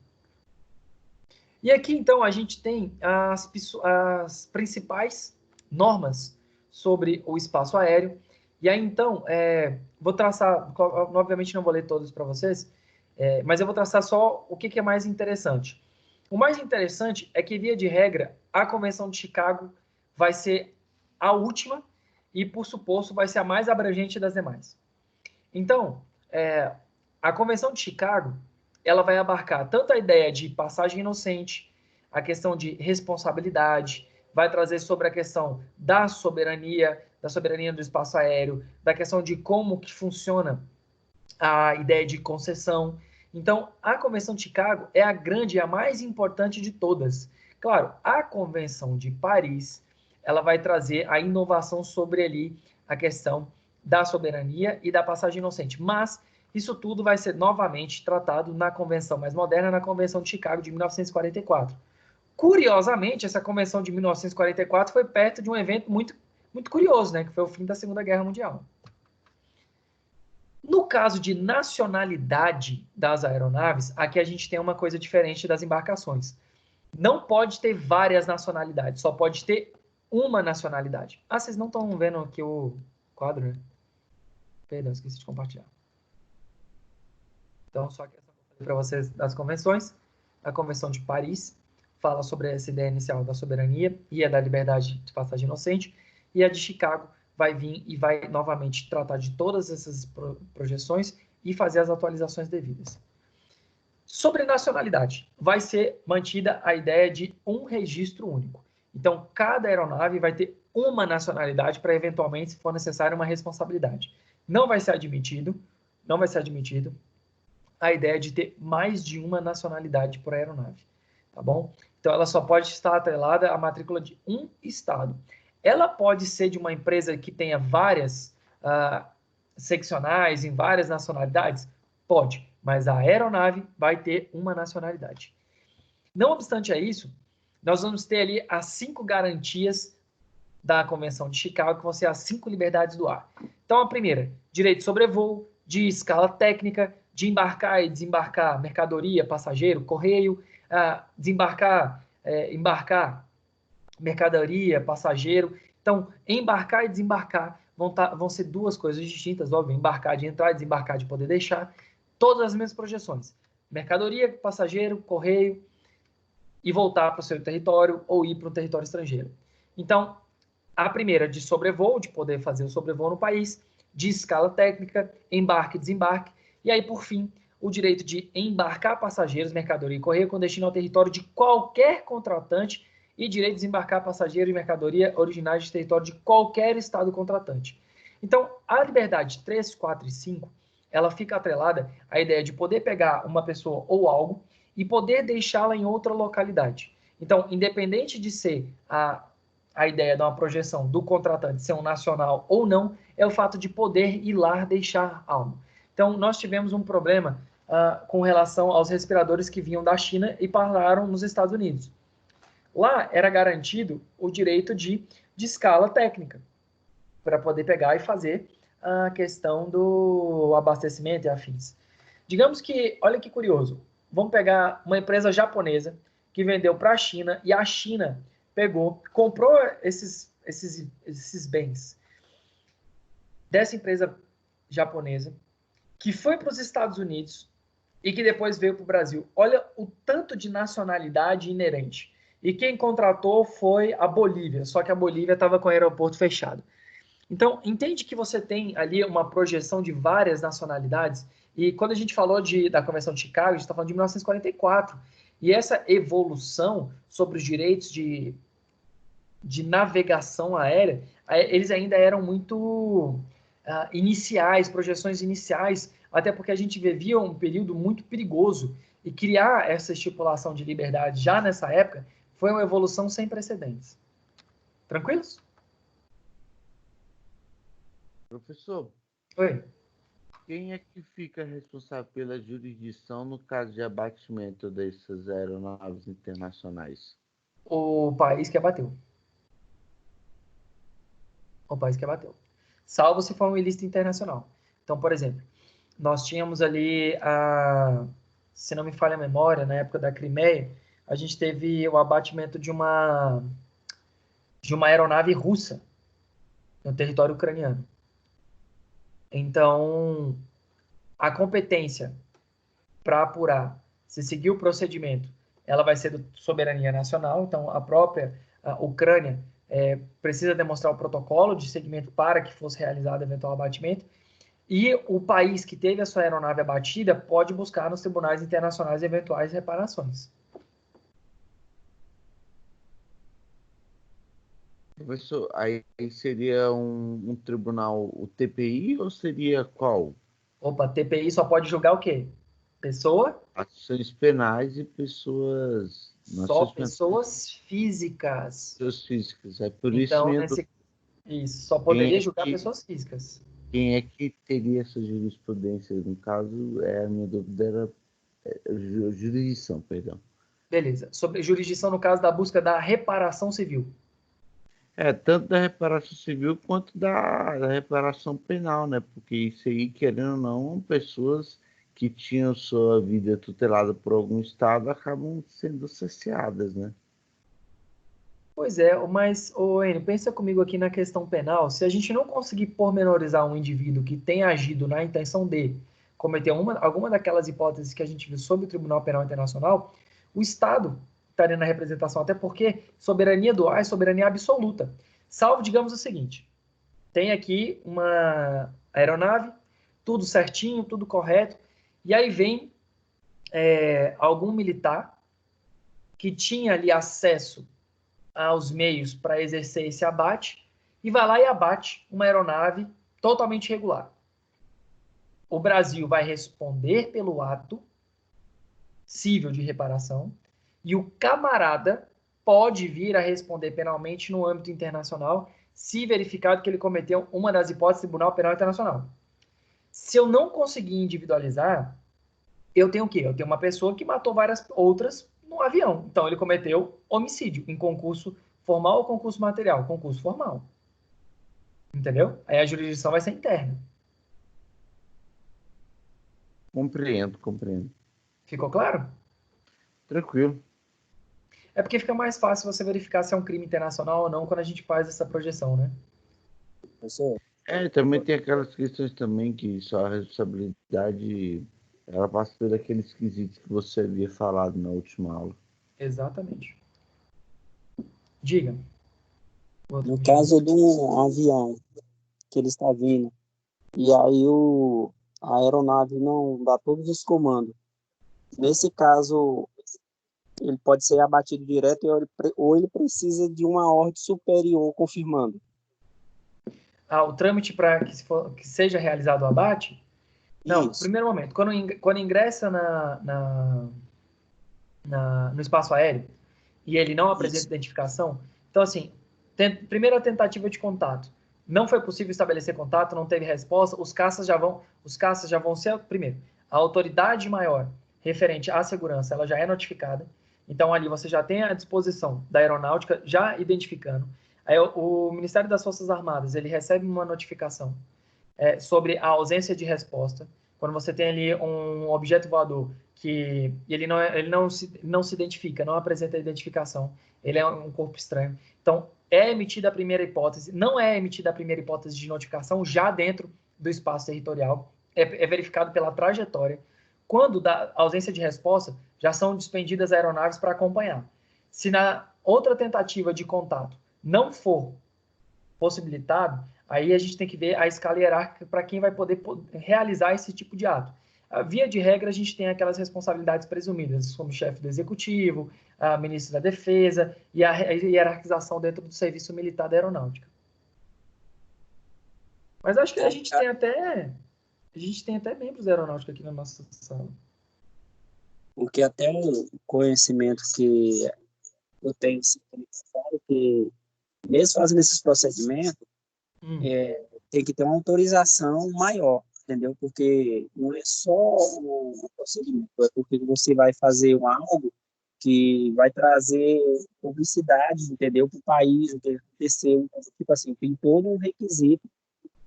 E aqui, então, a gente tem as principais normas sobre o espaço aéreo. E aí, então, vou traçar, obviamente não vou ler todos para vocês, mas eu vou traçar só o que é mais interessante. O mais interessante é que, via de regra, a Convenção de Chicago vai ser a última e, por suposto, vai ser a mais abrangente das demais. Então, a Convenção de Chicago, ela vai abarcar tanto a ideia de passagem inocente, a questão de responsabilidade, vai trazer sobre a questão da soberania do espaço aéreo, da questão de como que funciona a ideia de concessão. Então, a Convenção de Chicago é a grande e a mais importante de todas. Claro, a Convenção de Paris, ela vai trazer a inovação sobre ali a questão da soberania e da passagem inocente. Mas isso tudo vai ser novamente tratado na convenção mais moderna, na Convenção de Chicago de 1944. Curiosamente, essa convenção de 1944 foi perto de um evento muito, muito curioso, né, que foi o fim da Segunda Guerra Mundial. No caso de nacionalidade das aeronaves, aqui a gente tem uma coisa diferente das embarcações. Não pode ter várias nacionalidades, só pode ter uma nacionalidade. Ah, vocês não estão vendo aqui o quadro, né? Perdão, esqueci de compartilhar. Então, só que para vocês das convenções, a Convenção de Paris fala sobre essa ideia inicial da soberania e a da liberdade de passagem inocente, e a de Chicago vai vir e vai novamente tratar de todas essas projeções e fazer as atualizações devidas. Sobre nacionalidade, vai ser mantida a ideia de um registro único. Então, cada aeronave vai ter uma nacionalidade para, eventualmente, se for necessário, uma responsabilidade. Não vai ser admitido a ideia de ter mais de uma nacionalidade por aeronave, tá bom? Então, ela só pode estar atrelada à matrícula de um estado. Ela pode ser de uma empresa que tenha várias seccionais em várias nacionalidades? Pode, mas a aeronave vai ter uma nacionalidade. Não obstante a isso, nós vamos ter ali as 5 garantias da Convenção de Chicago, que vão ser as 5 liberdades do ar. Então, a primeira, direito de sobrevoo, de escala técnica, de embarcar e desembarcar mercadoria, passageiro, correio, embarcar mercadoria, passageiro. Então, embarcar e desembarcar vão ser 2 coisas distintas, óbvio, embarcar de entrar e desembarcar de poder deixar, todas as mesmas projeções. Mercadoria, passageiro, correio, e voltar para o seu território ou ir para um território estrangeiro. Então, a primeira de sobrevoo, de poder fazer o sobrevoo no país, de escala técnica, embarque e desembarque, e aí, por fim, o direito de embarcar passageiros, mercadoria e correio com destino ao território de qualquer contratante e direito de desembarcar passageiros e mercadoria originários de território de qualquer estado contratante. Então, a liberdade 3, 4 e 5, ela fica atrelada à ideia de poder pegar uma pessoa ou algo e poder deixá-la em outra localidade. Então, independente de ser a ideia de uma projeção do contratante ser um nacional ou não, é o fato de poder ir lá deixar algo. Então, nós tivemos um problema com relação aos respiradores que vinham da China e pararam nos Estados Unidos. Lá era garantido o direito de escala técnica, para poder pegar e fazer a questão do abastecimento e afins. Digamos que, olha que curioso, vamos pegar uma empresa japonesa que vendeu para a China e a China pegou, comprou esses bens dessa empresa japonesa, que foi para os Estados Unidos e que depois veio para o Brasil. Olha o tanto de nacionalidade inerente. E quem contratou foi a Bolívia, só que a Bolívia estava com o aeroporto fechado. Então, entende que você tem ali uma projeção de várias nacionalidades, e quando a gente falou da Convenção de Chicago, a gente está falando de 1944, e essa evolução sobre os direitos de navegação aérea, eles ainda eram muito iniciais, projeções iniciais, até porque a gente vivia um período muito perigoso, e criar essa estipulação de liberdade já nessa época foi uma evolução sem precedentes. Tranquilos? Professor, oi. Quem é que fica responsável pela jurisdição no caso de abatimento dessas aeronaves internacionais? O país que abateu. O país que abateu. Salvo se for uma ilícito internacional. Então, por exemplo, nós tínhamos ali, se não me falha a memória, na época da Crimeia, a gente teve o abatimento de uma aeronave russa no território ucraniano. Então, a competência para apurar se seguir o procedimento, ela vai ser de soberania nacional. Então, a própria Ucrânia precisa demonstrar o protocolo de seguimento para que fosse realizado eventual abatimento. E o país que teve a sua aeronave abatida pode buscar nos tribunais internacionais eventuais reparações. Professor, aí seria um tribunal, o TPI, ou seria qual? Opa, TPI só pode julgar o quê? Pessoa? Ações penais e pessoas... Só pessoas físicas. Pessoas físicas, é por então, isso mesmo... Isso, só poderia julgar pessoas físicas. Quem é que teria essa jurisprudência? No caso, a minha dúvida era jurisdição, perdão. Beleza. Sobre jurisdição no caso da busca da reparação civil. Tanto da reparação civil quanto da reparação penal, né? Porque isso aí, querendo ou não, pessoas que tinham sua vida tutelada por algum estado acabam sendo cesseadas, né? Pois é, mas, Enio, pensa comigo aqui na questão penal. Se a gente não conseguir pormenorizar um indivíduo que tem agido na intenção de cometer alguma daquelas hipóteses que a gente viu sobre o Tribunal Penal Internacional, o Estado estaria na representação, até porque soberania dual é soberania absoluta. Salvo, digamos o seguinte, tem aqui uma aeronave, tudo certinho, tudo correto, e aí vem algum militar que tinha ali acesso aos meios para exercer esse abate, e vai lá e abate uma aeronave totalmente irregular. O Brasil vai responder pelo ato cível de reparação, e o camarada pode vir a responder penalmente no âmbito internacional, se verificado que ele cometeu uma das hipóteses do Tribunal Penal Internacional. Se eu não conseguir individualizar, eu tenho o quê? Eu tenho uma pessoa que matou várias outras no avião. Então, ele cometeu homicídio em concurso formal ou concurso material? Concurso formal. Entendeu? Aí a jurisdição vai ser interna. Compreendo. Ficou claro? Tranquilo. É porque fica mais fácil você verificar se é um crime internacional ou não quando a gente faz essa projeção, né? Também tem aquelas questões também que só a responsabilidade ela passa por aqueles quesitos que você havia falado na última aula. Exatamente. Diga. No caso de um avião que ele está vindo, e aí a aeronave não dá todos os comandos. Nesse caso, ele pode ser abatido direto ou ele precisa de uma ordem superior confirmando. O trâmite para que seja realizado o abate? Não, primeiro momento, quando ingressa no espaço aéreo e ele não apresenta identificação, então assim, primeira tentativa de contato, não foi possível estabelecer contato, não teve resposta, os caças já vão ser, primeiro, a autoridade maior referente à segurança, ela já é notificada, então ali você já tem a disposição da aeronáutica já identificando. Aí o Ministério das Forças Armadas, ele recebe uma notificação sobre a ausência de resposta. Quando você tem ali um objeto voador que ele não se identifica, não apresenta identificação, ele é um corpo estranho. Então, é emitida a primeira hipótese, não é emitida a primeira hipótese de notificação já dentro do espaço territorial, é verificado pela trajetória. Quando dá ausência de resposta, já são dispendidas aeronaves para acompanhar. Se na outra tentativa de contato não for possibilitado, aí a gente tem que ver a escala hierárquica para quem vai poder realizar esse tipo de ato. Via de regra, a gente tem aquelas responsabilidades presumidas, como chefe do executivo, a ministro da defesa e a hierarquização dentro do serviço militar da aeronáutica. Mas acho que a gente tem até membros da aeronáutica aqui na nossa sala. Porque até o conhecimento que eu tenho, que mesmo fazendo esses procedimentos, tem que ter uma autorização maior, entendeu? Porque não é só o procedimento, é porque você vai fazer algo que vai trazer publicidade, entendeu? Para o país, o que aconteceu. Tipo assim, tem todo um requisito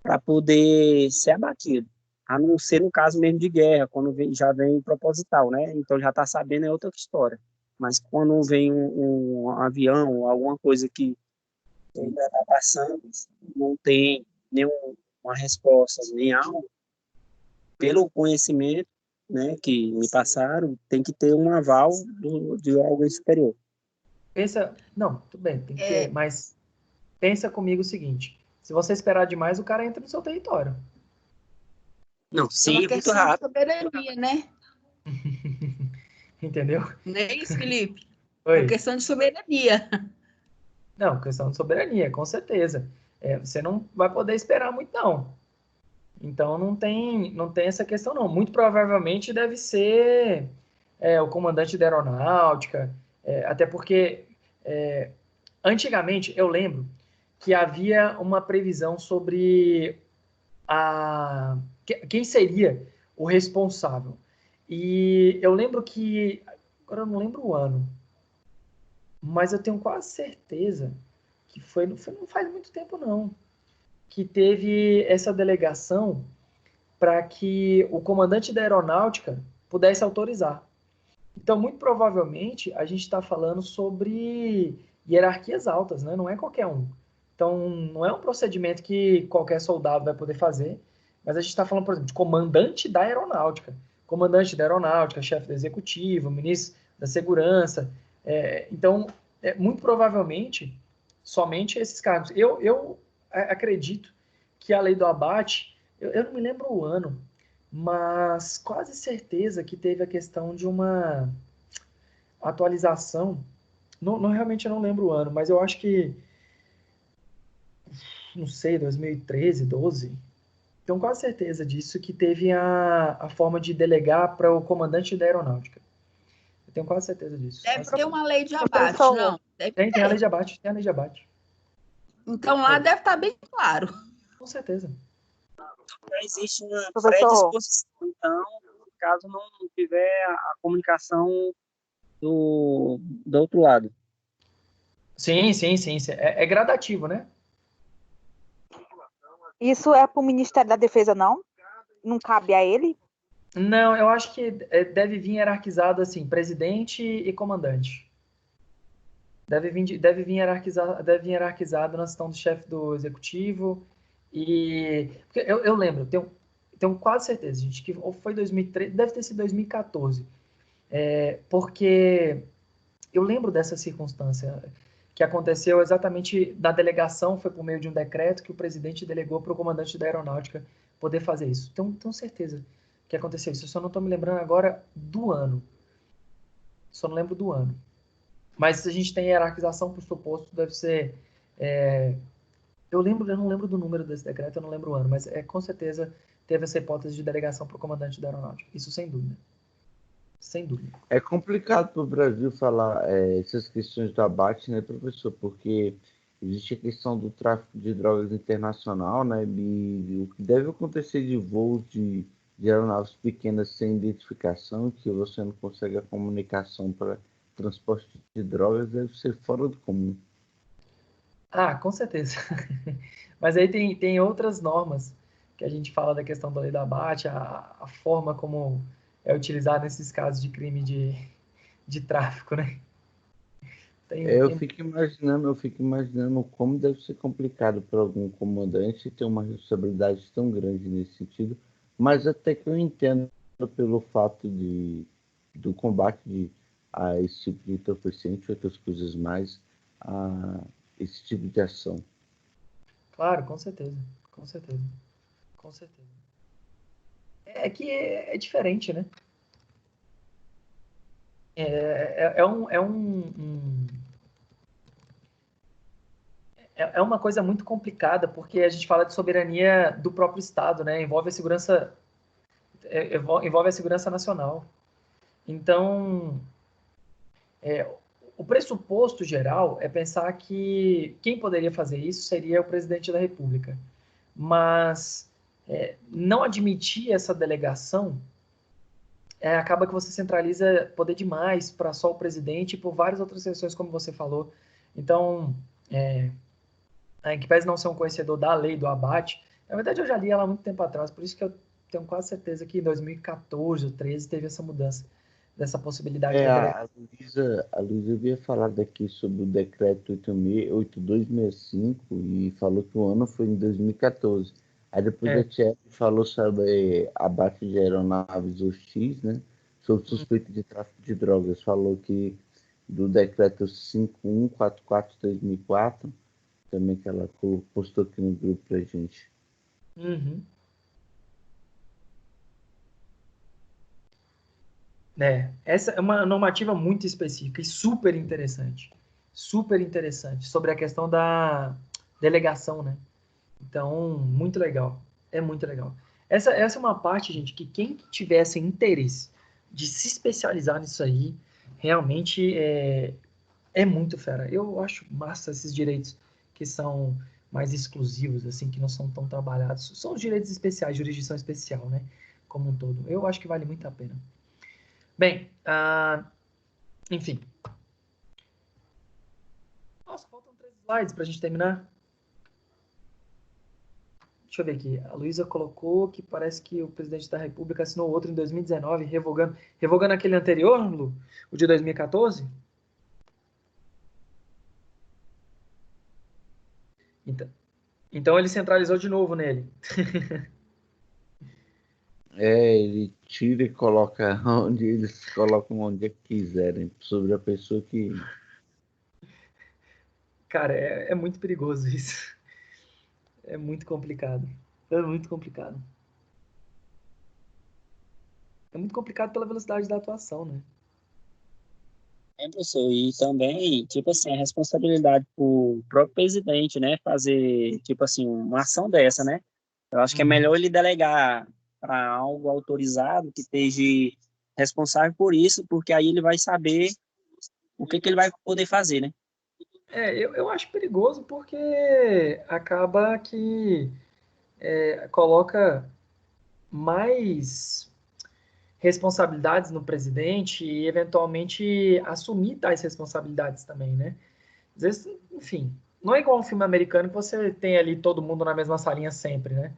para poder ser abatido. A não ser no caso mesmo de guerra, quando já vem proposital, né? Então já está sabendo, é outra história. Mas quando vem um avião, alguma coisa que ainda está passando, não tem nenhuma resposta, nem algo, pelo conhecimento, né, que me passaram, tem que ter um aval de algo superior. Não, tudo bem, tem que ter, mas pensa comigo o seguinte, se você esperar demais, o cara entra no seu território. Não, sim, é muito rápido. Soberania, né? Entendeu? Não é isso, Felipe? Oi. É uma questão de soberania. Não, questão de soberania, com certeza. Você não vai poder esperar muito, não. Então, não tem essa questão, não. Muito provavelmente deve ser o comandante da aeronáutica, até porque, antigamente, eu lembro que havia uma previsão sobre quem seria o responsável. E eu lembro que, agora eu não lembro o ano, mas eu tenho quase certeza que não faz muito tempo, não, que teve essa delegação para que o comandante da aeronáutica pudesse autorizar. Então, muito provavelmente, a gente está falando sobre hierarquias altas, né? Não é qualquer um. Então, não é um procedimento que qualquer soldado vai poder fazer, mas a gente está falando, por exemplo, de comandante da aeronáutica. Comandante da aeronáutica, chefe do executivo, ministro da segurança. Então, muito provavelmente, somente esses cargos. Eu acredito que a lei do abate, eu não me lembro o ano, mas quase certeza que teve a questão de uma atualização. Realmente eu não lembro o ano, mas eu acho que, não sei, 2013, 12. Tenho quase certeza disso, que teve a forma de delegar para o comandante da aeronáutica. Eu tenho quase certeza disso. Deve ter uma lei de abate, não? Tem a lei de abate, tem a lei de abate. Então lá deve estar bem claro. Com certeza. Já existe uma predisposição, então, caso não tiver a comunicação do outro lado. Sim. É gradativo, né? Isso é para o Ministério da Defesa, não? Não cabe a ele? Não, eu acho que deve vir hierarquizado assim, presidente e comandante. Deve vir hierarquizado na questão do chefe do executivo. E eu lembro, tenho quase certeza, gente, que foi 2013, deve ter sido 2014. Porque Eu lembro dessa circunstância que aconteceu exatamente da delegação, foi por meio de um decreto que o presidente delegou para o comandante da aeronáutica poder fazer isso. Então, tenho certeza que aconteceu isso. Eu só não estou me lembrando agora do ano. Só não lembro do ano. Mas se a gente tem hierarquização por suposto, deve ser... eu não lembro do número desse decreto, eu não lembro o ano, mas com certeza teve essa hipótese de delegação para o comandante da aeronáutica. Isso sem dúvida. Sem dúvida. É complicado para o Brasil falar essas questões do abate, né, professor? Porque existe a questão do tráfico de drogas internacional, né? E o que deve acontecer de voos de aeronaves pequenas sem identificação, que você não consegue a comunicação para transporte de drogas, deve ser fora do comum. Ah, com certeza. Mas aí tem outras normas que a gente fala da questão da lei do abate, a forma como é utilizado nesses casos de crime de tráfico, né? Eu fico imaginando como deve ser complicado para algum comandante ter uma responsabilidade tão grande nesse sentido, mas até que eu entendo pelo fato do combate a esse tipo de entorpecente e outras coisas mais, a esse tipo de ação. Claro, com certeza. Com certeza. Com certeza. É que é diferente, né? É uma coisa muito complicada, porque a gente fala de soberania do próprio Estado, né? Envolve a segurança nacional. Então, o pressuposto geral é pensar que quem poderia fazer isso seria o presidente da República. Mas não admitir essa delegação acaba que você centraliza poder demais para só o presidente e por várias outras questões, como você falou. Então, em que pese não ser um conhecedor da lei do abate, na verdade eu já li ela há muito tempo atrás, por isso que eu tenho quase certeza que em 2014 ou 2013 teve essa mudança dessa possibilidade. A Luísa havia falado aqui sobre o decreto 8265 e falou que o ano foi em 2014. Aí depois a Tiet falou sobre abate de aeronaves OX, né? Sobre suspeita de tráfico de drogas. Falou que do decreto 5144/2004, também que ela postou aqui no grupo pra gente. Uhum. Essa é uma normativa muito específica e super interessante sobre a questão da delegação, né? Então, muito legal, é muito legal. Essa é uma parte, gente, que quem tivesse interesse de se especializar nisso aí, realmente é muito fera. Eu acho massa esses direitos que são mais exclusivos, assim, que não são tão trabalhados. São os direitos especiais, jurisdição especial, né? Como um todo. Eu acho que vale muito a pena. Bem, enfim. Nossa, faltam 3 slides para a gente terminar. Deixa eu ver aqui. A Luísa colocou que parece que o presidente da República assinou outro em 2019, revogando aquele anterior, Lu? O de 2014? Então ele centralizou de novo nele. Ele tira e coloca onde eles colocam onde quiserem, sobre a pessoa que... Cara, é muito perigoso isso. É muito complicado. É muito complicado. É muito complicado pela velocidade da atuação, né? Professor, e também, tipo assim, a responsabilidade pro próprio presidente, né, fazer, tipo assim, uma ação dessa, né? Eu acho que é melhor ele delegar para algo autorizado que esteja responsável por isso, porque aí ele vai saber o que ele vai poder fazer, né? Eu acho perigoso porque acaba que coloca mais responsabilidades no presidente e, eventualmente, assumir tais responsabilidades também, né? Às vezes, enfim, não é igual um filme americano que você tem ali todo mundo na mesma salinha sempre, né?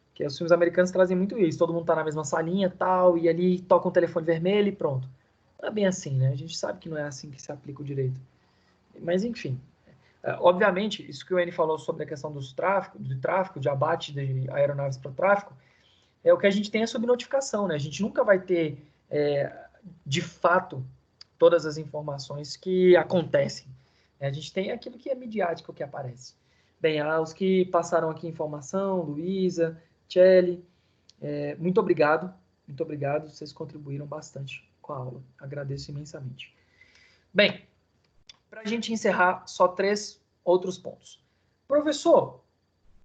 Porque os filmes americanos trazem muito isso, todo mundo tá na mesma salinha, tal, e ali toca um telefone vermelho e pronto. Não é bem assim, né? A gente sabe que não é assim que se aplica o direito. Mas, enfim, obviamente, isso que o N falou sobre a questão de tráfico, de abate de aeronaves para tráfico, o que a gente tem é subnotificação, né? A gente nunca vai ter, de fato, todas as informações que acontecem. A gente tem aquilo que é midiático que aparece. Bem, aos que passaram aqui informação, Luísa, Tchelle, muito obrigado, vocês contribuíram bastante com a aula, agradeço imensamente. Bem, para a gente encerrar, só 3 outros pontos. Professor,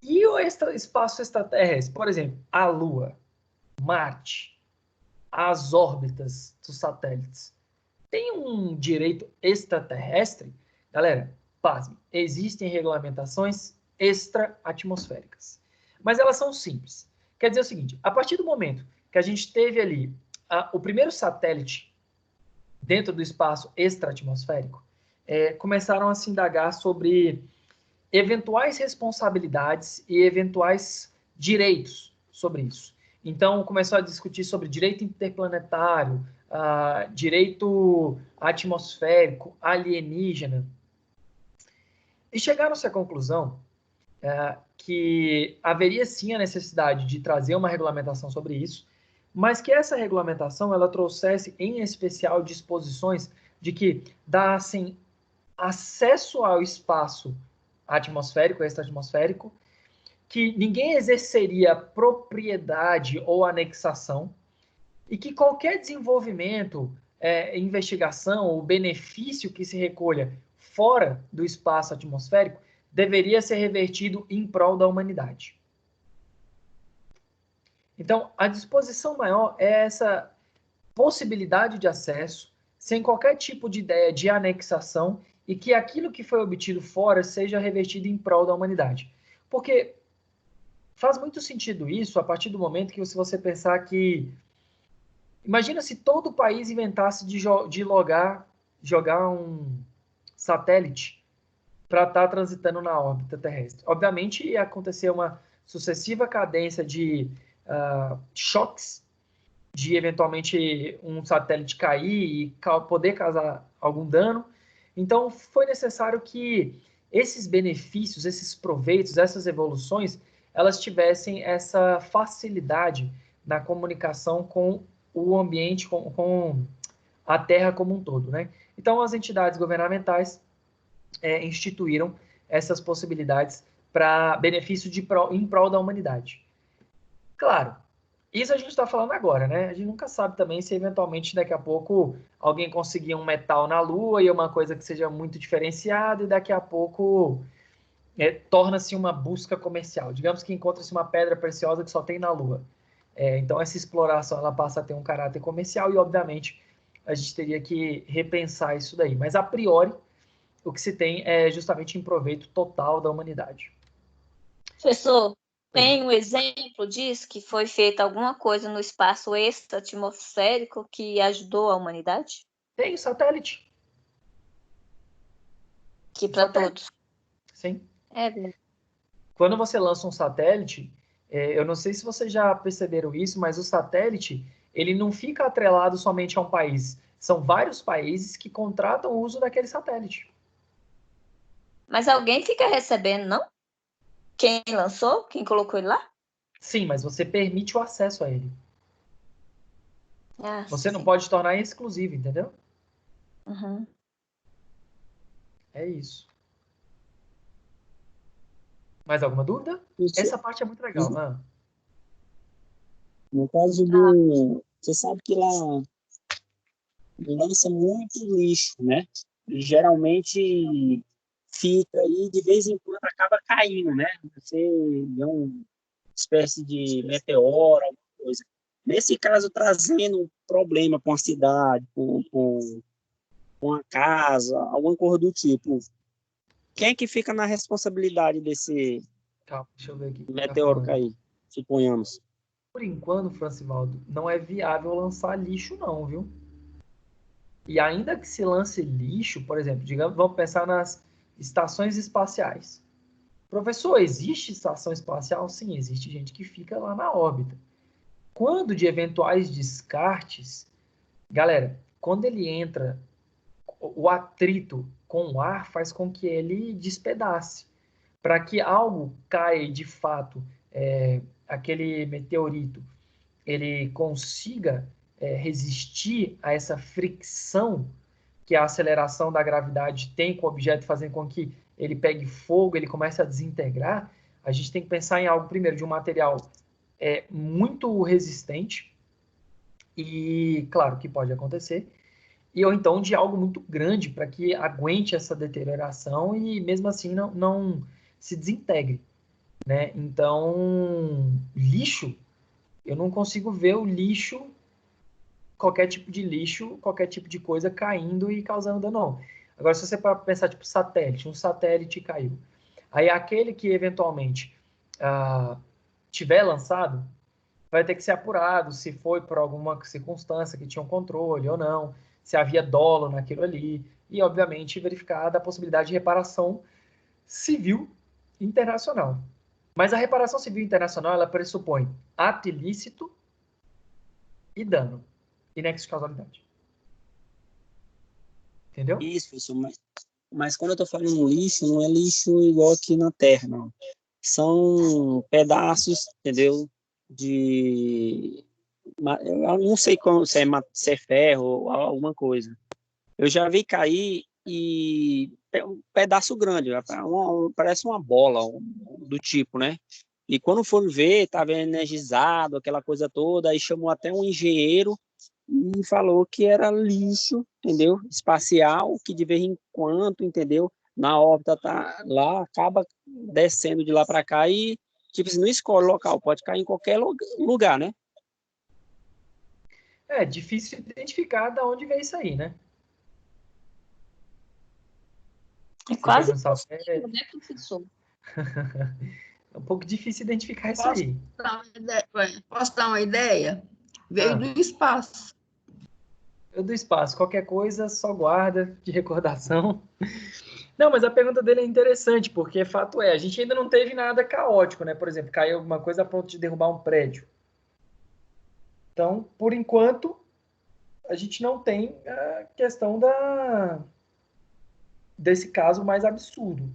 e o espaço extraterrestre? Por exemplo, a Lua, Marte, as órbitas dos satélites, tem um direito extraterrestre? Galera, pasme, existem regulamentações extra-atmosféricas, mas elas são simples. Quer dizer o seguinte, a partir do momento que a gente teve ali o primeiro satélite dentro do espaço extra-atmosférico, começaram a se indagar sobre eventuais responsabilidades e eventuais direitos sobre isso. Então, começou a discutir sobre direito interplanetário, direito atmosférico, alienígena. E chegaram-se à conclusão que haveria sim a necessidade de trazer uma regulamentação sobre isso, mas que essa regulamentação ela trouxesse, em especial, disposições de que dassem acesso ao espaço atmosférico, extra-atmosférico, que ninguém exerceria propriedade ou anexação e que qualquer desenvolvimento, investigação ou benefício que se recolha fora do espaço atmosférico deveria ser revertido em prol da humanidade. Então, a disposição maior é essa possibilidade de acesso, sem qualquer tipo de ideia de anexação, e que aquilo que foi obtido fora seja revertido em prol da humanidade. Porque faz muito sentido isso a partir do momento que você pensar que... Imagina se todo o país inventasse de jogar um satélite para estar transitando na órbita terrestre. Obviamente, ia acontecer uma sucessiva cadência de choques, de eventualmente um satélite cair e poder causar algum dano. Então, foi necessário que esses benefícios, esses proveitos, essas evoluções, elas tivessem essa facilidade na comunicação com o ambiente, com a Terra como um todo, né? Então, as entidades governamentais instituíram essas possibilidades para benefício em prol da humanidade. Claro, isso a gente está falando agora, né? A gente nunca sabe também se eventualmente daqui a pouco alguém conseguir um metal na Lua e uma coisa que seja muito diferenciada e daqui a pouco torna-se uma busca comercial. Digamos que encontra-se uma pedra preciosa que só tem na Lua. Então essa exploração ela passa a ter um caráter comercial e obviamente a gente teria que repensar isso daí. Mas a priori o que se tem é justamente em proveito total da humanidade. Professor, tem um exemplo disso, que foi feita alguma coisa no espaço extra-atmosférico que ajudou a humanidade? Tem satélite. Que para todos. Sim. Verdade. Quando você lança um satélite, eu não sei se vocês já perceberam isso, mas o satélite, ele não fica atrelado somente a um país. São vários países que contratam o uso daquele satélite. Mas alguém fica recebendo, não? Quem lançou? Quem colocou ele lá? Sim, mas você permite o acesso a ele. Você sim. não pode tornar exclusivo, entendeu? Uhum. É isso. Mais alguma dúvida? Essa parte é muito legal. No caso do... Você sabe que lá lança muito lixo, né? E geralmente fica aí, de vez em quando acaba caindo, né? Você vê uma espécie de meteoro, alguma coisa. Nesse caso, trazendo um problema com a cidade, com a casa, alguma coisa do tipo, quem é que fica na responsabilidade desse deixa eu ver aqui. meteoro cair, suponhamos? Por enquanto, Francivaldo, não é viável lançar lixo não, viu? E ainda que se lance lixo, por exemplo, digamos, vamos pensar nas estações espaciais. Professor, existe estação espacial? Sim, existe gente que fica lá na órbita. Quando de eventuais descartes, galera, quando ele entra, o atrito com o ar faz com que ele despedace. Para que algo caia de fato, aquele meteorito, ele consiga resistir a essa fricção, que a aceleração da gravidade tem com o objeto fazendo com que ele pegue fogo, ele comece a desintegrar, a gente tem que pensar em algo, primeiro, de um material muito resistente, e claro que pode acontecer, e ou então de algo muito grande para que aguente essa deterioração e mesmo assim não se desintegre, né? Então, lixo, eu não consigo ver o lixo, qualquer tipo de lixo, qualquer tipo de coisa caindo e causando dano, não. Agora, se você pensar, tipo, satélite, um satélite caiu. Aí aquele que eventualmente tiver lançado, vai ter que ser apurado se foi por alguma circunstância que tinha um controle ou não, se havia dolo naquilo ali, e, obviamente, verificar a possibilidade de reparação civil internacional. Mas a reparação civil internacional, ela pressupõe ato ilícito e dano, e nexo de causalidade. Entendeu? Isso, professor, mas quando eu estou falando lixo, não é lixo igual aqui na Terra, não. São pedaços, entendeu? Eu não sei se é ferro ou alguma coisa. Eu já vi cair e um pedaço grande, parece uma bola do tipo, né? E quando foram ver, estava energizado, aquela coisa toda, aí chamou até um engenheiro e falou que era lixo, entendeu? Espacial, que de vez em quando, entendeu? Na órbita tá lá, acaba descendo de lá para cá e, tipo assim, não escolhe o local, pode cair em qualquer lugar, né? É difícil identificar de onde veio isso aí, né? É quase impossível, né, professor? É um pouco difícil identificar isso aí. Posso dar uma ideia? Veio do espaço. Veio do espaço. Qualquer coisa, só guarda de recordação. Não, mas a pergunta dele é interessante, porque fato é, a gente ainda não teve nada caótico, né? Por exemplo, caiu alguma coisa a ponto de derrubar um prédio. Então, por enquanto, a gente não tem a questão desse caso mais absurdo,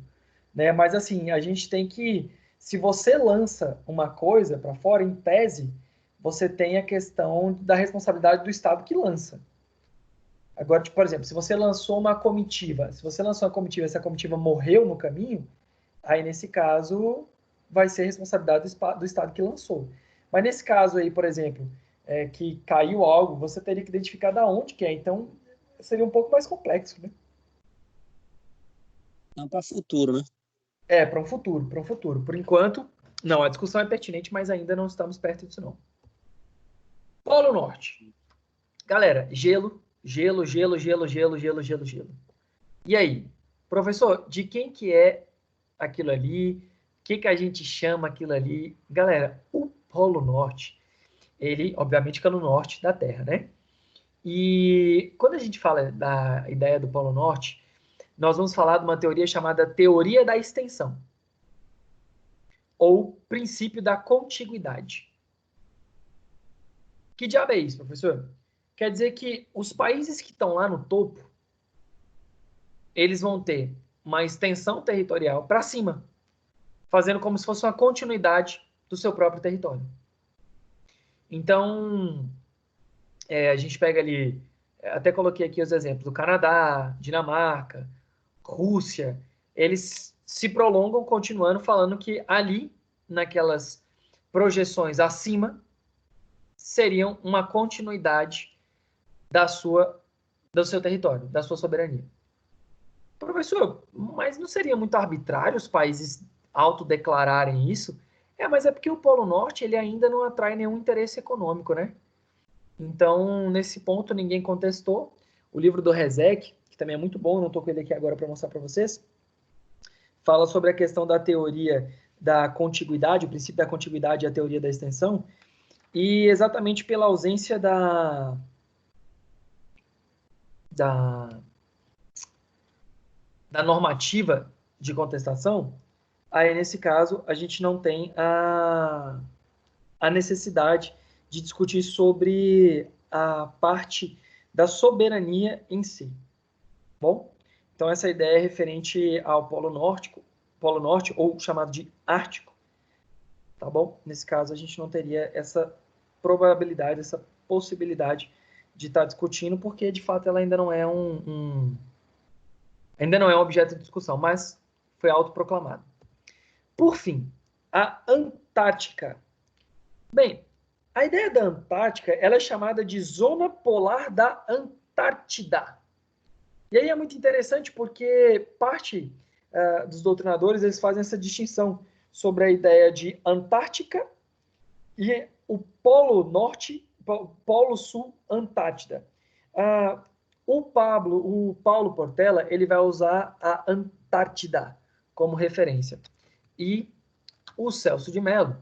né? Mas assim, a gente tem que, se você lança uma coisa para fora, em tese, você tem a questão da responsabilidade do Estado que lança. Agora, tipo, por exemplo, se você lançou uma comitiva, e essa comitiva morreu no caminho, aí nesse caso vai ser responsabilidade do Estado que lançou. Mas nesse caso aí, por exemplo, que caiu algo, você teria que identificar de onde que é. Então, seria um pouco mais complexo, né? Não para futuro, né? Para um futuro. Por enquanto, não, a discussão é pertinente, mas ainda não estamos perto disso, não. Polo Norte. Galera, gelo. E aí? Professor, de quem que é aquilo ali? O que a gente chama aquilo ali? Galera, o Polo Norte, ele, obviamente, fica no norte da Terra, né? E quando a gente fala da ideia do Polo Norte, nós vamos falar de uma teoria chamada teoria da extensão, ou princípio da contiguidade. Que diabo é isso, professor? Quer dizer que os países que estão lá no topo, eles vão ter uma extensão territorial para cima, fazendo como se fosse uma continuidade do seu próprio território. Então, a gente pega ali, até coloquei aqui os exemplos do Canadá, Dinamarca, Rússia, eles se prolongam continuando falando que ali, naquelas projeções acima, seriam uma continuidade do seu território, da sua soberania. Professor, mas não seria muito arbitrário os países autodeclararem isso? Mas é porque o Polo Norte ele ainda não atrai nenhum interesse econômico, né? Então, nesse ponto, ninguém contestou. O livro do Rezec, que também é muito bom, não estou com ele aqui agora para mostrar para vocês, fala sobre a questão da teoria da contiguidade, o princípio da contiguidade e a teoria da extensão, e exatamente pela ausência da normativa de contestação, aí nesse caso a gente não tem a necessidade de discutir sobre a parte da soberania em si. Bom, então essa ideia é referente ao Polo Norte, ou chamado de Ártico, tá bom? Nesse caso a gente não teria essa probabilidade, essa possibilidade de estar discutindo, porque de fato ela ainda não é ainda não é um objeto de discussão, mas foi autoproclamado. Por fim, a Antártica. Bem, a ideia da Antártica, ela é chamada de Zona Polar da Antártida. E aí é muito interessante porque parte dos doutrinadores eles fazem essa distinção sobre a ideia de Antártica e o Polo Norte, Polo Sul Antártida. O Paulo Portela ele vai usar a Antártida como referência. E o Celso de Mello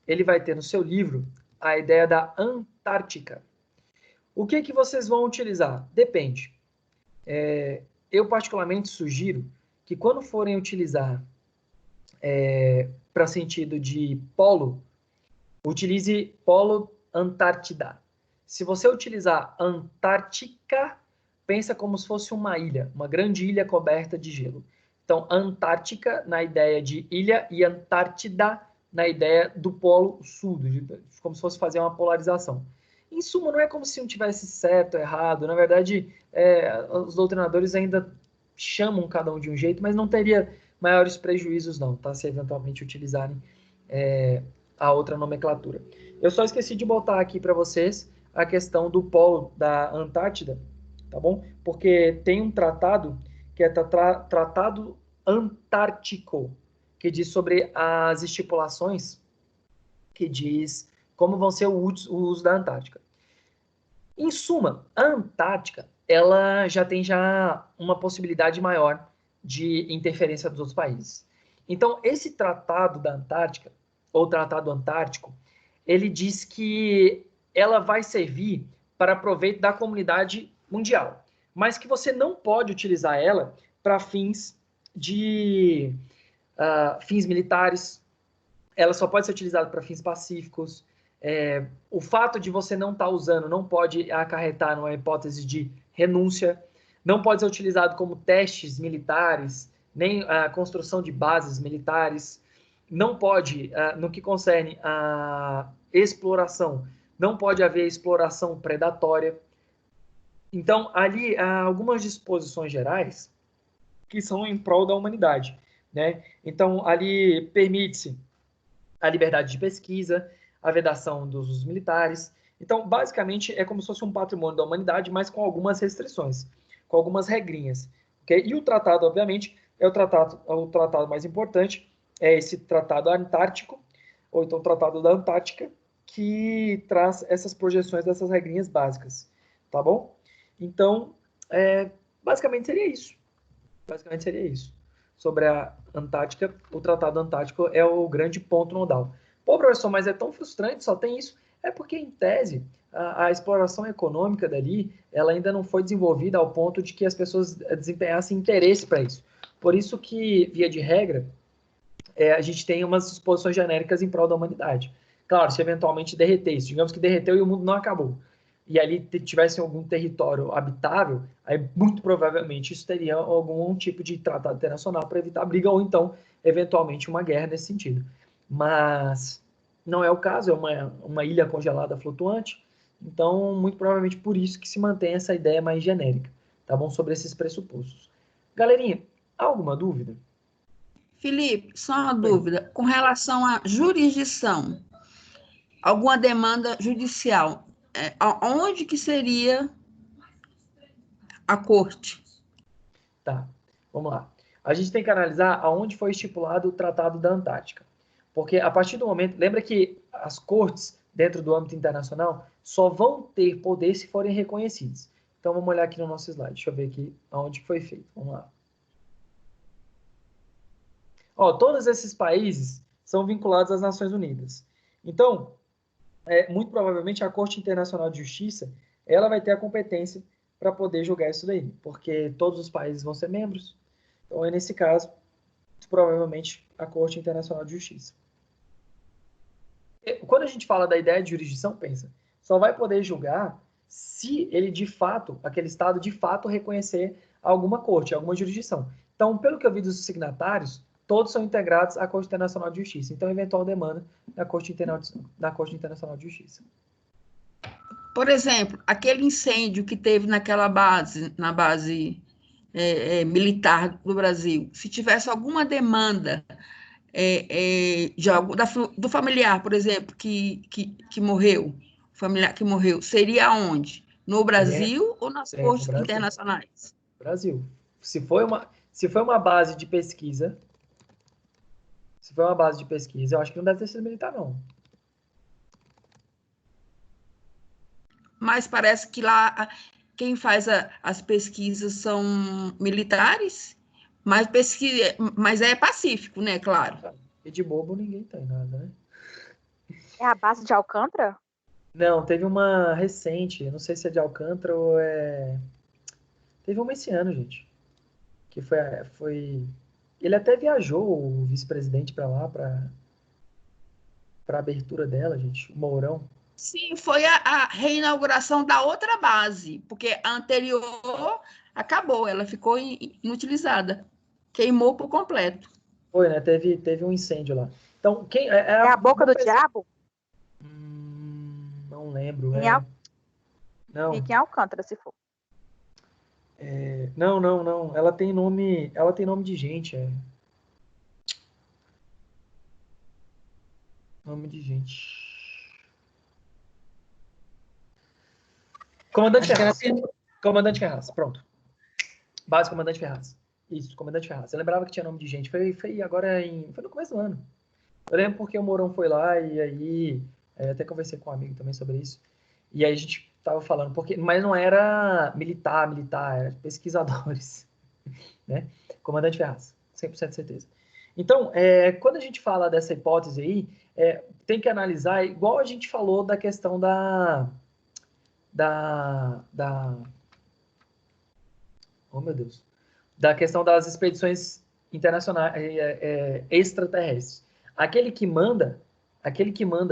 ele vai ter no seu livro a ideia da Antártica. O que vocês vão utilizar? Depende. Eu particularmente sugiro que quando forem utilizar para sentido de polo, utilize polo Antártida. Se você utilizar Antártica, pensa como se fosse uma ilha, uma grande ilha coberta de gelo. Então, Antártica na ideia de ilha e Antártida na ideia do polo sul, como se fosse fazer uma polarização. Em suma, não é como se um tivesse certo ou errado. Na verdade, os doutrinadores ainda chamam cada um de um jeito, mas não teria maiores prejuízos não, tá? Se eventualmente utilizarem a outra nomenclatura. Eu só esqueci de botar aqui para vocês a questão do polo da Antártida, tá bom? Porque tem um tratado que é Tratado Antártico, que diz sobre as estipulações, que diz como vão ser o uso da Antártica. Em suma, a Antártica ela já tem uma possibilidade maior de interferência dos outros países. Então, esse Tratado da Antártica, ou Tratado Antártico, ele diz que ela vai servir para proveito da comunidade mundial, mas que você não pode utilizar ela para fins militares. Ela só pode ser utilizada para fins pacíficos. O fato de você não estar usando não pode acarretar numa hipótese de renúncia, não pode ser utilizado como testes militares, nem a construção de bases militares, não pode, no que concerne a exploração, não pode haver exploração predatória. Então, ali há algumas disposições gerais que são em prol da humanidade, né? Então, ali permite-se a liberdade de pesquisa, a vedação dos usos militares. Então, basicamente, é como se fosse um patrimônio da humanidade, mas com algumas restrições, com algumas regrinhas. Okay? E o tratado, obviamente, é o tratado mais importante, é esse Tratado Antártico, ou então o Tratado da Antártica, que traz essas projeções dessas regrinhas básicas, tá bom? Então, basicamente seria isso. Basicamente seria isso. Sobre a Antártica, o Tratado Antártico é o grande ponto nodal. Pô, professor, mas é tão frustrante, só tem isso. É porque, em tese, a exploração econômica dali, ela ainda não foi desenvolvida ao ponto de que as pessoas desempenhassem interesse para isso. Por isso que, via de regra, a gente tem umas disposições genéricas em prol da humanidade. Claro, se eventualmente derreter isso, digamos que derreteu e o mundo não acabou, e ali tivesse algum território habitável, aí muito provavelmente isso teria algum tipo de tratado internacional para evitar briga, ou então, eventualmente, uma guerra nesse sentido. Mas não é o caso, é uma ilha congelada flutuante, então, muito provavelmente por isso que se mantém essa ideia mais genérica, tá bom? Sobre esses pressupostos. Galerinha, alguma dúvida? Felipe, só uma dúvida. Com relação à jurisdição, alguma demanda judicial, onde que seria a corte? Tá, vamos lá. A gente tem que analisar aonde foi estipulado o Tratado da Antártica. Porque a partir do momento... Lembra que as cortes, dentro do âmbito internacional, só vão ter poder se forem reconhecidas. Então, vamos olhar aqui no nosso slide. Deixa eu ver aqui aonde foi feito. Vamos lá. Todos esses países são vinculados às Nações Unidas. Então, muito provavelmente a Corte Internacional de Justiça, ela vai ter a competência para poder julgar isso daí, porque todos os países vão ser membros. Então, nesse caso, provavelmente a Corte Internacional de Justiça. Quando a gente fala da ideia de jurisdição, pensa, só vai poder julgar se ele de fato, aquele Estado de fato reconhecer alguma corte, alguma jurisdição. Então, pelo que eu vi dos signatários, todos são integrados à Corte Internacional de Justiça. Então, eventual demanda da Corte Internacional de Justiça. Por exemplo, aquele incêndio que teve naquela base, na base militar do Brasil, se tivesse alguma demanda do familiar, por exemplo, que morreu, familiar que morreu, seria onde? No Brasil ou nas cortes internacionais? Brasil. Se foi uma base de pesquisa, eu acho que não deve ter sido militar, não. Mas parece que lá quem faz as pesquisas são militares, mas é pacífico, né? Claro. E de bobo ninguém tem nada, né? É a base de Alcântara? Não, teve uma recente, não sei se é de Alcântara ou é... Teve uma esse ano, gente. Que foi... Ele até viajou, o vice-presidente, para lá, para a abertura dela, gente, o Mourão. Sim, foi a reinauguração da outra base, porque a anterior acabou, ela ficou inutilizada. Queimou por completo. Foi, né? Teve um incêndio lá. Então, quem... É a Boca do Diabo? Não lembro. Não. Fica em Alcântara, se for. Não. Ela tem nome de gente. Nome de gente. Comandante Ferraz. Comandante Ferraz, pronto. Base Comandante Ferraz. Isso, Comandante Ferraz. Eu lembrava que tinha nome de gente. Foi agora foi no começo do ano. Eu lembro porque o Mourão foi lá e aí... até conversei com um amigo também sobre isso. E aí a gente tava falando, mas não era militar, era pesquisadores. Né? Comandante Ferraz, 100% de certeza. Então, quando a gente fala dessa hipótese aí, tem que analisar, igual a gente falou da questão oh, meu Deus. Da questão das expedições internacionais, extraterrestres. Aquele que manda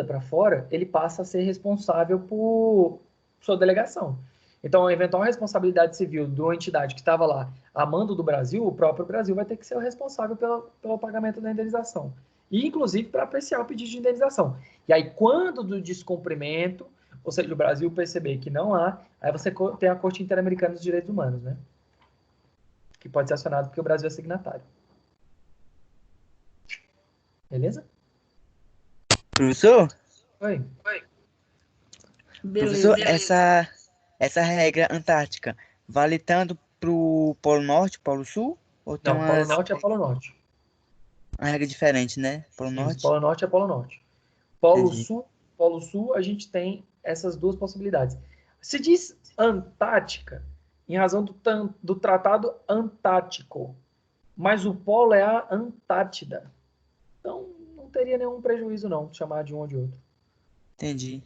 para fora, ele passa a ser responsável por sua delegação. Então, a eventual responsabilidade civil de uma entidade que estava lá a mando do Brasil, o próprio Brasil vai ter que ser o responsável pelo pagamento da indenização. E, inclusive, para apreciar o pedido de indenização. E aí, quando do descumprimento, ou seja, o Brasil perceber que não há, aí você tem a Corte Interamericana dos Direitos Humanos, né? Que pode ser acionado porque o Brasil é signatário. Beleza? Professor? Oi. Professor, essa regra antártica vale tanto pro Polo Norte, Polo Sul? Ou tem não, Polo Norte é Polo Norte. Uma regra diferente, né? Polo Norte? Polo Norte é Polo Norte. Polo Sul, a gente tem essas duas possibilidades. Se diz Antártica, em razão do Tratado Antártico, mas o polo é a Antártida. Então, não teria nenhum prejuízo, não, chamar de um ou de outro. Entendi.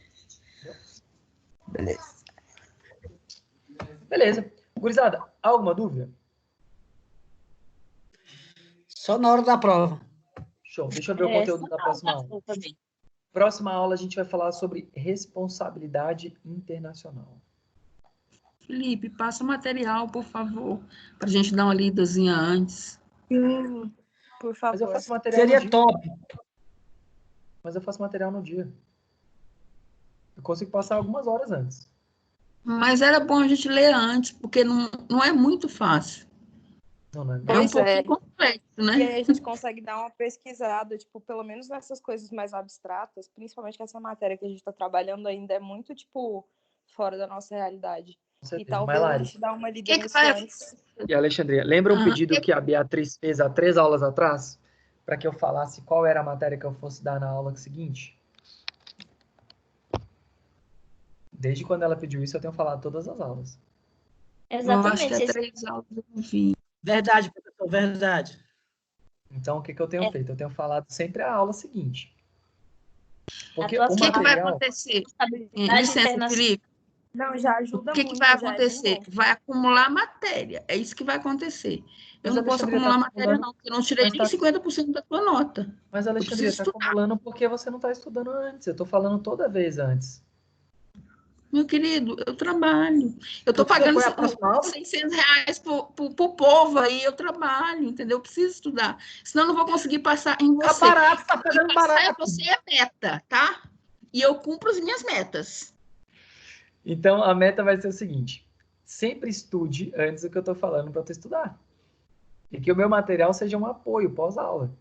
Beleza. Gurizada, alguma dúvida? Só na hora da prova. Show. Deixa eu ver o conteúdo da próxima aula. Próxima aula a gente vai falar sobre responsabilidade internacional. Felipe, passa o material, por favor, para a gente dar uma lidazinha antes. Por favor. Mas eu faço material Seria top. Mas eu faço material no dia. Eu consigo passar algumas horas antes. Mas era bom a gente ler antes, porque não é muito fácil. Não é um pouquinho complexo, né? E aí a gente consegue dar uma pesquisada, tipo, pelo menos nessas coisas mais abstratas, principalmente que essa matéria que a gente está trabalhando ainda é muito, tipo, fora da nossa realidade. E talvez a gente dá uma lida nisso antes. E Alexandria, lembra um pedido que a Beatriz fez há 3 aulas atrás? Para que eu falasse qual era a matéria que eu fosse dar na aula seguinte? Desde quando ela pediu isso, eu tenho falado todas as aulas. Exatamente. Eu acho que é 3 aulas, enfim. Verdade, professor, verdade. Então, o que eu tenho feito? Eu tenho falado sempre a aula seguinte. Porque o que vai acontecer? Licença, Felipe. Não, já ajuda muito. O que vai acontecer? Vai acumular matéria. É isso que vai acontecer. Eu não posso acumular matéria, não, porque eu não tirei nem 50% da tua nota. Mas, Alexandre, está acumulando porque você não está estudando antes. Eu estou falando toda vez antes. Meu querido, eu trabalho. Eu estou pagando R$600 pro povo aí, eu trabalho, entendeu? Eu preciso estudar. Senão eu não vou conseguir passar em você. Tá barato, tá pagando barato. Você é meta, tá? E eu cumpro as minhas metas. Então, a meta vai ser o seguinte: sempre estude antes do que eu estou falando para tu estudar. E que o meu material seja um apoio pós-aula.